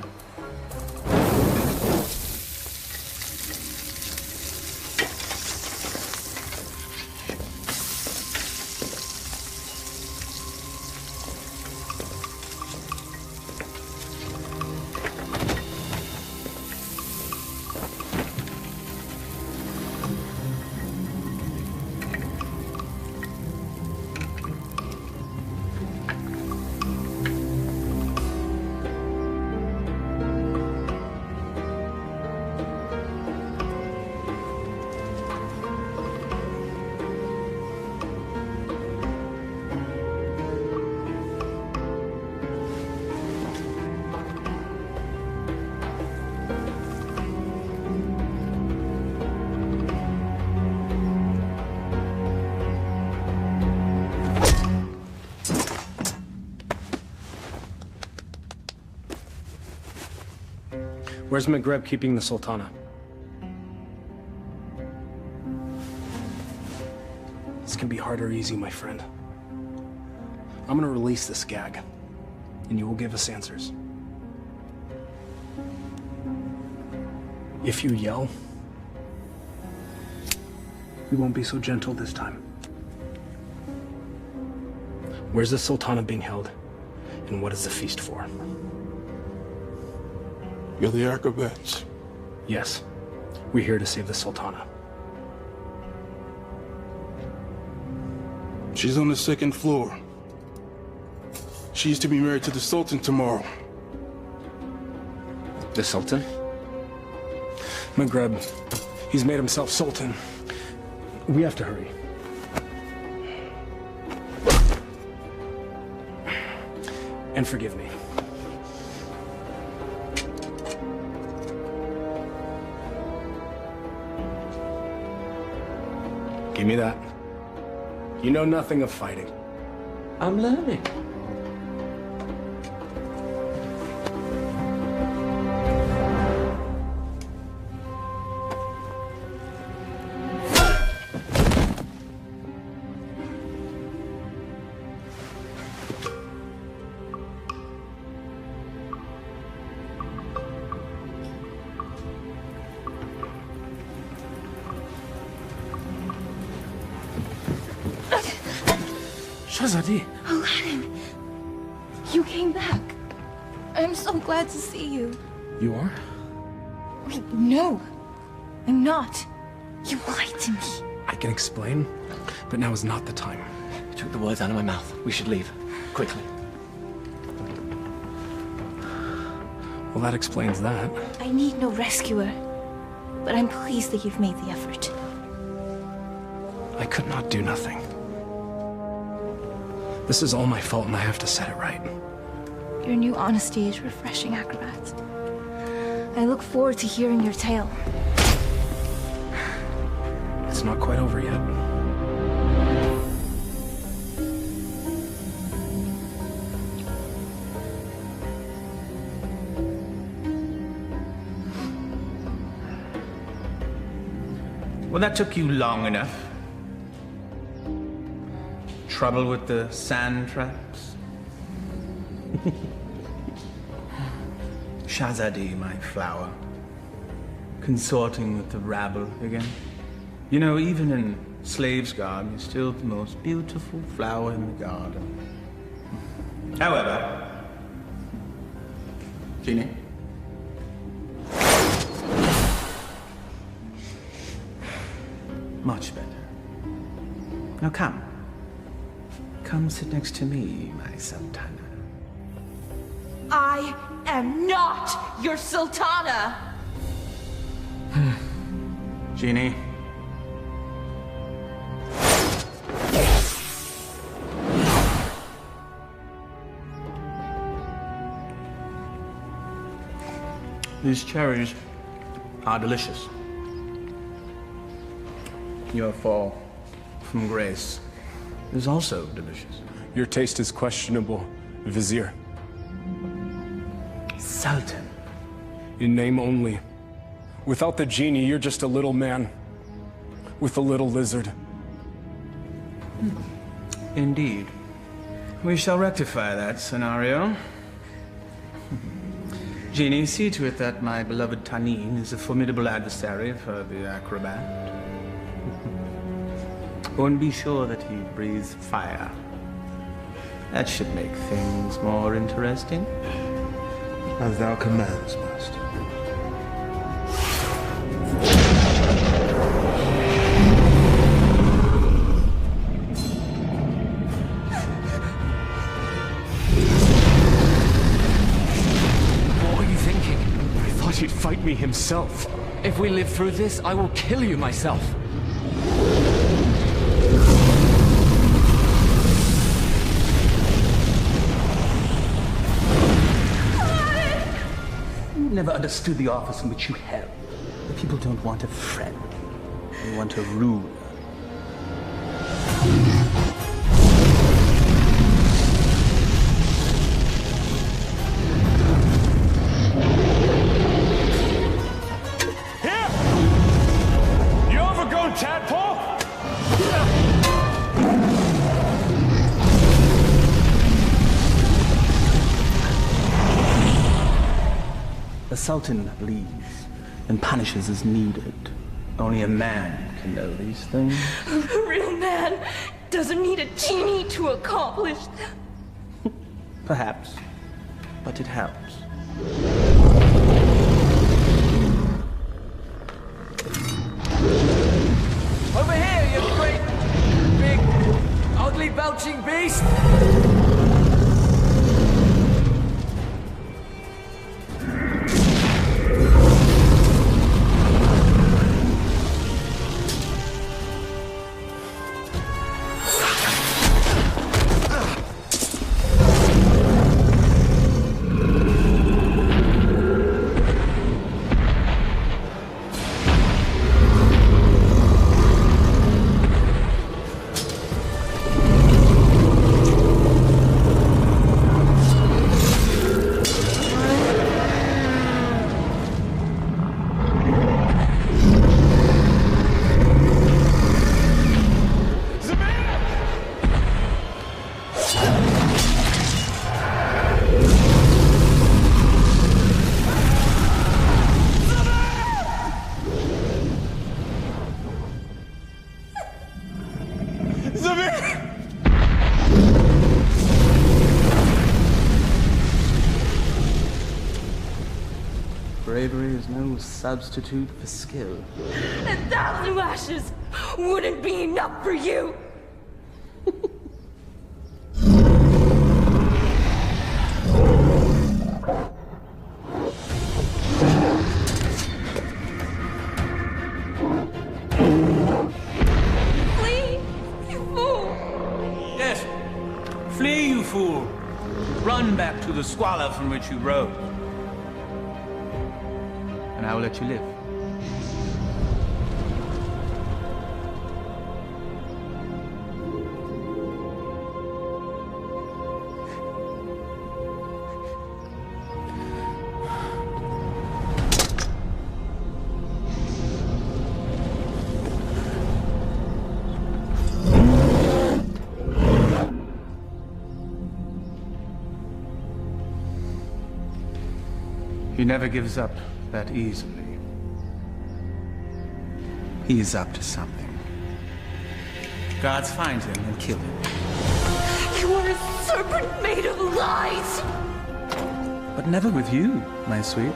Where's Maghreb keeping the Sultana? This can be hard or easy, my friend. I'm gonna release this gag, and you will give us answers. If you yell, we won't be so gentle this time. Where's the Sultana being held, and what is the feast for? You're the acrobats. Yes, we're here to save the Sultana. She's on the second floor. She's to be married to the Sultan tomorrow. The Sultan? Maghreb, he's made himself Sultan. We have to hurry. And forgive me. Give me that. You know nothing of fighting. I'm learning. Shahzadi. Aladdin, you came back. I'm so glad to see you. You are? Wait, no, I'm not. You lied to me. I can explain, but now is not the time. You took the words out of my mouth. We should leave. Quickly. Well, that explains that. I need no rescuer, but I'm pleased that you've made the effort. I could not do nothing. This is all my fault, and I have to set it right. Your new honesty is refreshing, acrobat. I look forward to hearing your tale. It's not quite over yet. Well, that took you long enough. Trouble with the sand traps? Shahzadi, my flower. Consorting with the rabble again. You know, even in slave's garb, you're still the most beautiful flower in the garden. However, Genie? Much better. Now come. Come sit next to me, my Sultana. I am not your Sultana! Genie. These cherries are delicious. Your fall from grace is also delicious. Your taste is questionable, Vizier. Sultan, In name only. Without the genie, you're just a little man. With a little lizard. Indeed. We shall rectify that scenario. Genie, see to it that my beloved Tanin is a formidable adversary for the acrobat. And be sure that he breathes fire. That should make things more interesting. As thou commands, master. What are you thinking? I thought he'd fight me himself. If we live through this, I will kill you myself. You never understood the office in which you held. The people don't want a friend. They want a ruler. Here! You overgrown tadpole! The Sultan leads and punishes as needed. Only a man can know these things. A real man doesn't need a genie to accomplish that. Perhaps, but it helps. Over here, you great, big, ugly, belching beast! Bravery is no substitute for skill. 1,000 lashes wouldn't be enough for you. Flee, you fool! Yes, flee, you fool. Run back to the squalor from which you rose. And I will let you live. He never gives up that easily. He's up to something. Guards find him and kill him. You are a serpent made of lies! But never with you, my sweet.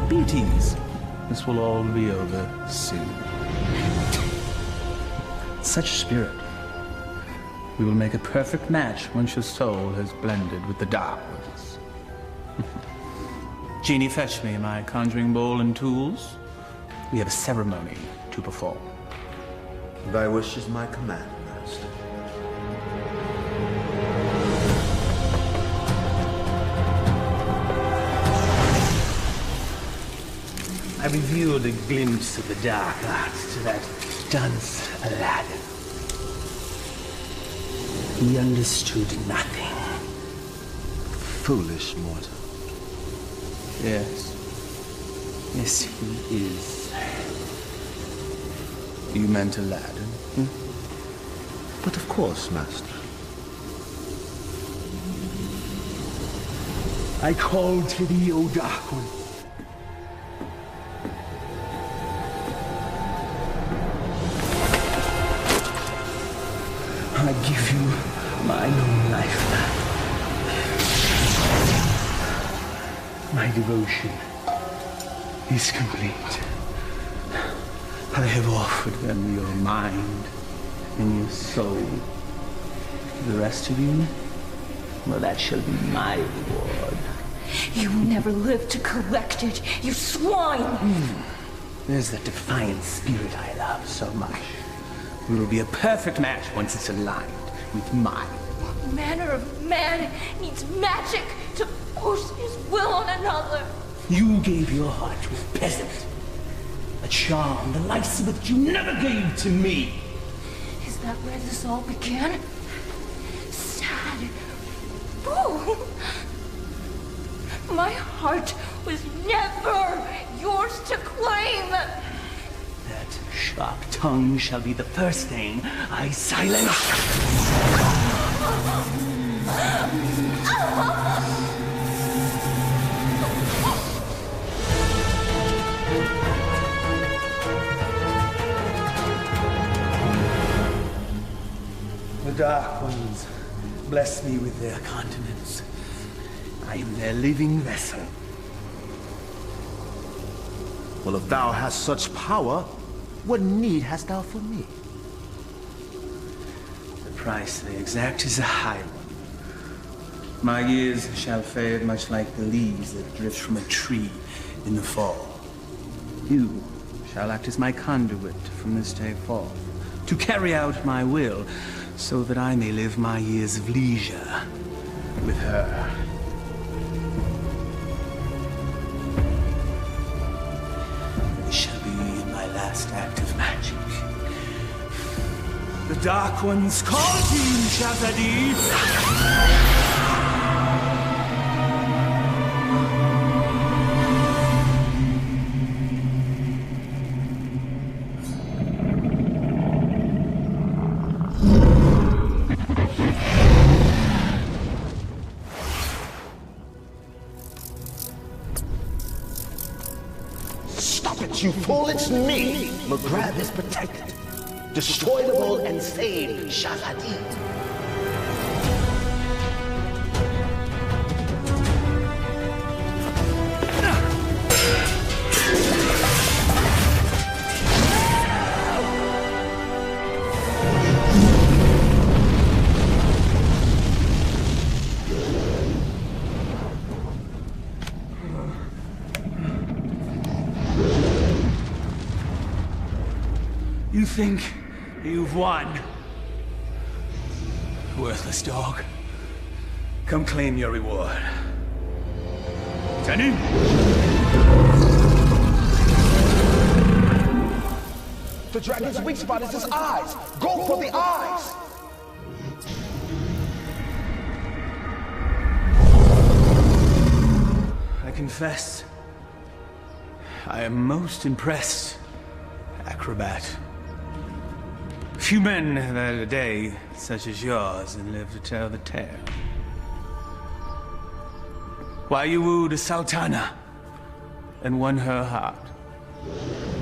Be at ease. This will all be over soon. Such spirit. We will make a perfect match once your soul has blended with the dark ones. Genie, fetch me my conjuring bowl and tools. We have a ceremony to perform. Thy wish is my command, master. I revealed a glimpse of the dark arts to that dunce Aladdin. He understood nothing. Foolish mortal. Yes. Yes, he is. You meant Aladdin? But of course, Master. I call to thee, O Dark One. I give you my own life. My devotion is complete. I have offered them your mind and your soul. The rest of you, well, that shall be my reward. You will never live to collect it, you swine! There's that defiant spirit I love so much. We will be a perfect match once it's aligned with mine. What manner of man needs magic to force his will on another? You gave your heart to a peasant. A charm the likes of which you never gave to me. Is that where this all began? Sad fool! My heart was never yours to claim! That sharp tongue shall be the first thing I silence. The Dark Ones bless me with their continence. I am their living vessel. Well, if thou hast such power, what need hast thou for me? The price they exact is a high one. My years shall fade much like the leaves that drift from a tree in the fall. You shall act as my conduit from this day forth, to carry out my will, so that I may live my years of leisure with her. This shall be my last act of magic. The Dark Ones call to you, Shazadi! You fool, it's me! McGrath is protected. Destroy the world and save Shazadi. You think you've won? Worthless dog. Come claim your reward. Tenny? The dragon's weak spot is his eyes. Go for the eyes. I confess, I am most impressed, acrobat. Few men have had a day such as yours and live to tell the tale. Why you wooed a sultana and won her heart.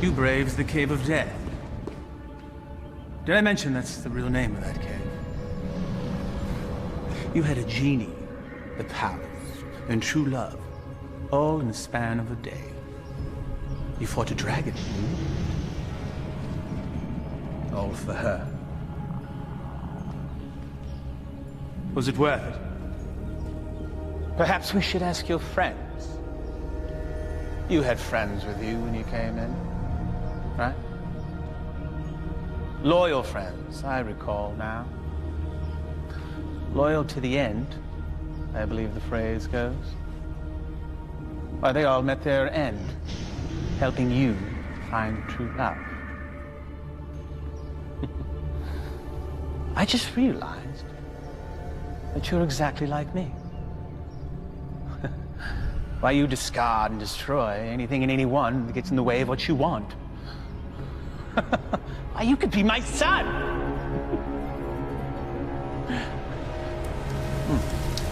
You braved the Cave of Death. Did I mention that's the real name of that cave? You had a genie, a palace, and true love, all in the span of a day. You fought a dragon. All for her. Was it worth it? Perhaps we should ask your friends. You had friends with you when you came in, right? Loyal friends, I recall now. Loyal to the end, I believe the phrase goes. Why, they all met their end, helping you find true love. I just realized that you're exactly like me. Why you discard and destroy anything and anyone that gets in the way of what you want. Why you could be my son!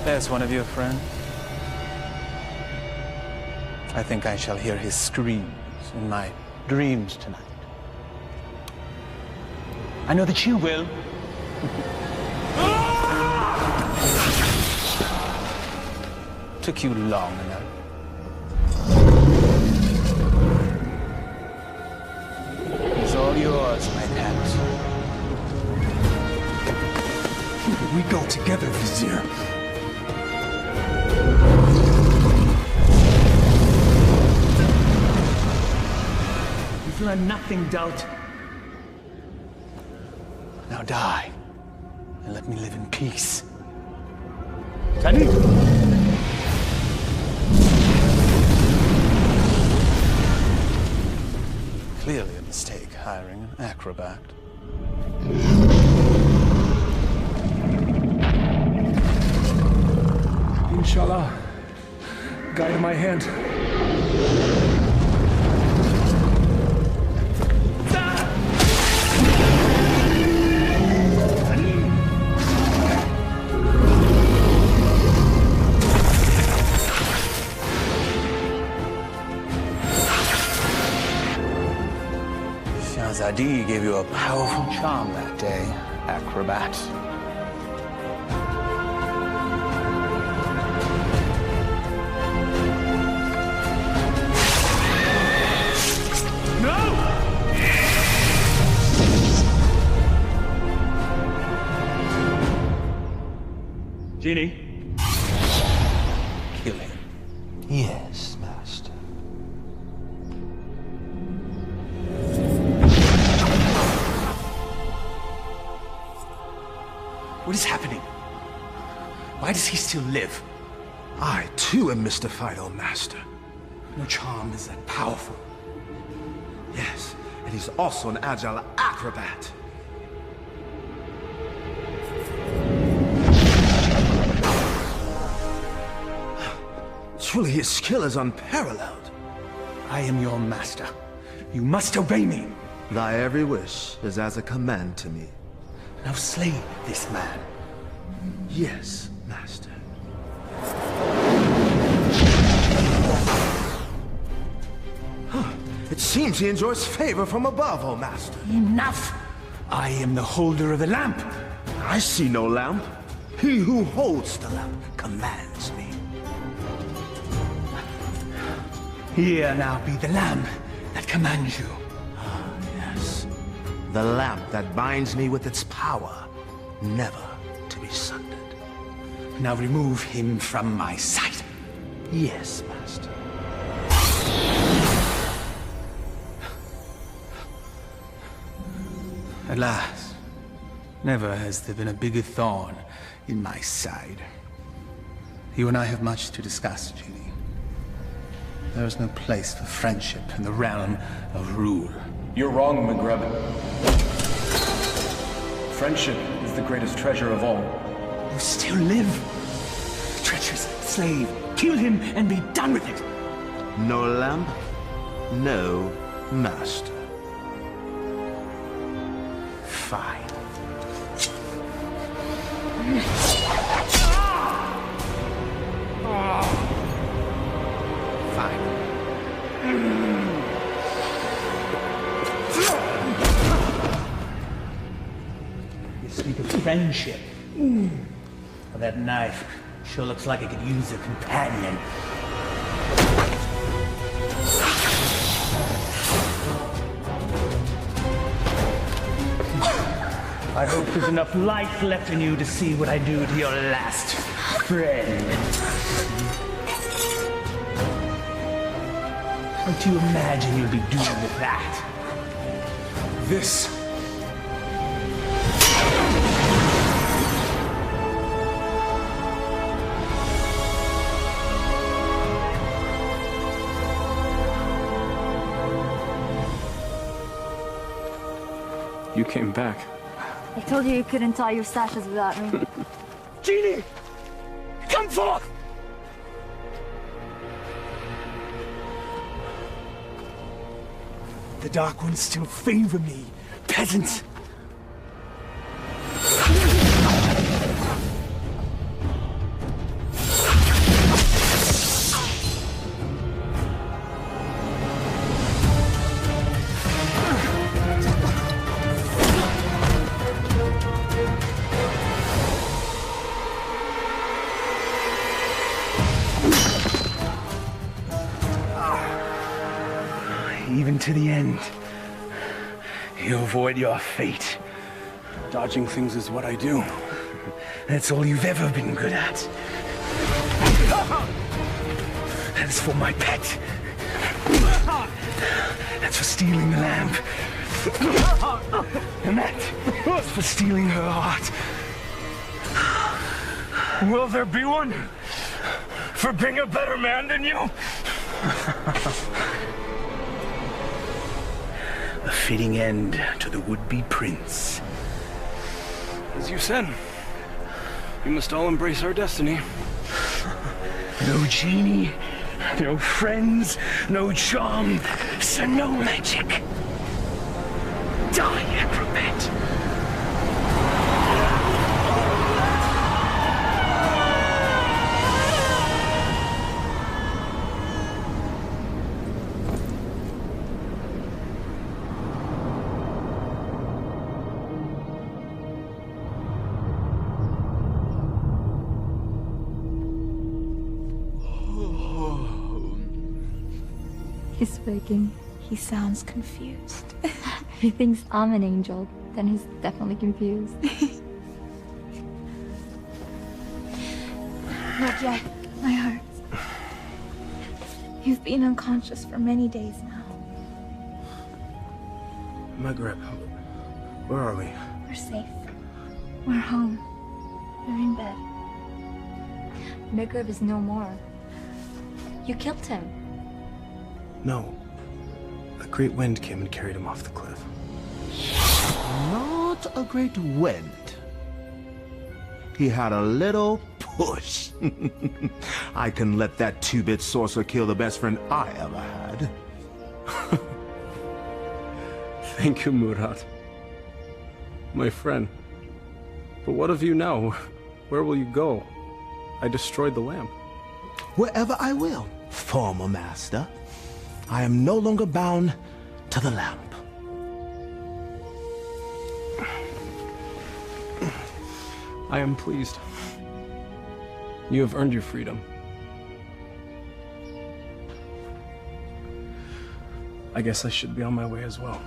There's one of your friends. I think I shall hear his screams in my dreams tonight. I know that you will. Took you long enough. It's all yours, my pet. We go together, Vizier. You've learned nothing, doubt. Now die, and let me live in peace. Jadid! Clearly a mistake hiring an acrobat. Inshallah, guide my hand. Shahzadi gave you a powerful charm that day, acrobat. Genie? Kill him. Yes, Master. What is happening? Why does he still live? I, too, am mystified, O Master. No charm is that powerful. Yes, and he's also an agile acrobat. Truly, his skill is unparalleled. I am your master. You must obey me. Thy every wish is as a command to me. Now slay this man. Yes, Master. It seems he enjoys favor from above, O Master. Enough! I am the holder of the lamp. I see no lamp. He who holds the lamp commands me. Here now be the lamp that commands you. Ah, yes. The lamp that binds me with its power, never to be sundered. Now remove him from my sight. Yes, Master. Alas, never has there been a bigger thorn in my side. You and I have much to discuss, Genie. There is no place for friendship in the realm of rule. You're wrong, McGrebin. Friendship is the greatest treasure of all. You still live. Treacherous slave. Kill him and be done with it. No lamp, no master. Fine. Fine. You speak of friendship. Well, that knife sure looks like it could use a companion. I hope there's enough life left in you to see what I do to your last friend. What do you imagine you'll be doing with that? This. You came back. I told you couldn't tie your sashes without me. Genie! Come forth! The Dark Ones still favor me, peasant. Even to the end, you avoid your fate. Dodging things is what I do. That's all you've ever been good at. That's for my pet. That's for stealing the lamp. And that's for stealing her heart. Will there be one? For being a better man than you? A fitting end to the would-be prince. As you said, we must all embrace our destiny. No genie, no friends, no charm, so no magic. Die, acrobat. He's speaking. He sounds confused. If he thinks I'm an angel, then he's definitely confused. Not yet. My heart. You've been unconscious for many days now. Maghreb, where are we? We're safe. We're home. We're in bed. Maghreb is no more. You killed him. No. A great wind came and carried him off the cliff. Not a great wind. He had a little push. I can let that two-bit sorcerer kill the best friend I ever had. Thank you, Murad. My friend. But what of you now? Where will you go? I destroyed the lamp. Wherever I will, former master. I am no longer bound to the lamp. I am pleased. You have earned your freedom. I guess I should be on my way as well.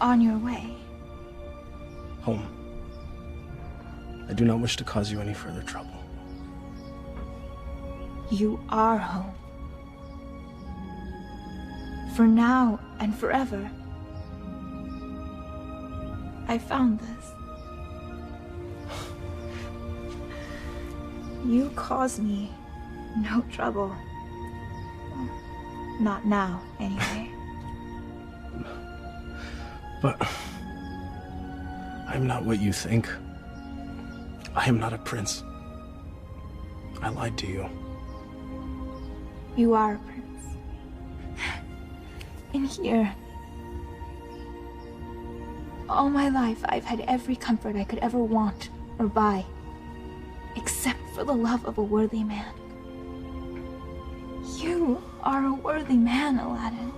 On your way. Home. I do not wish to cause you any further trouble. You are home. For now and forever. I found this. You cause me no trouble. Not now, anyway. But I'm not what you think. I am not a prince. I lied to you. You are a prince. In here. All my life, I've had every comfort I could ever want or buy. Except for the love of a worthy man. You are a worthy man, Aladdin.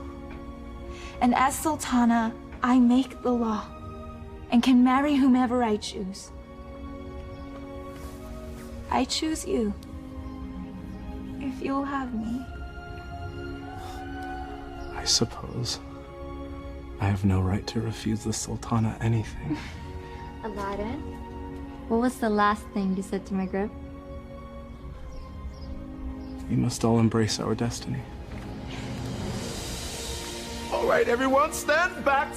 And as Sultana, I make the law and can marry whomever I choose. I choose you. If you'll have me. I suppose I have no right to refuse the Sultana anything. Aladdin, what was the last thing you said to Maghreb? We must all embrace our destiny. All right, everyone, stand back,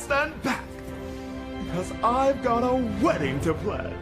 because I've got a wedding to plan.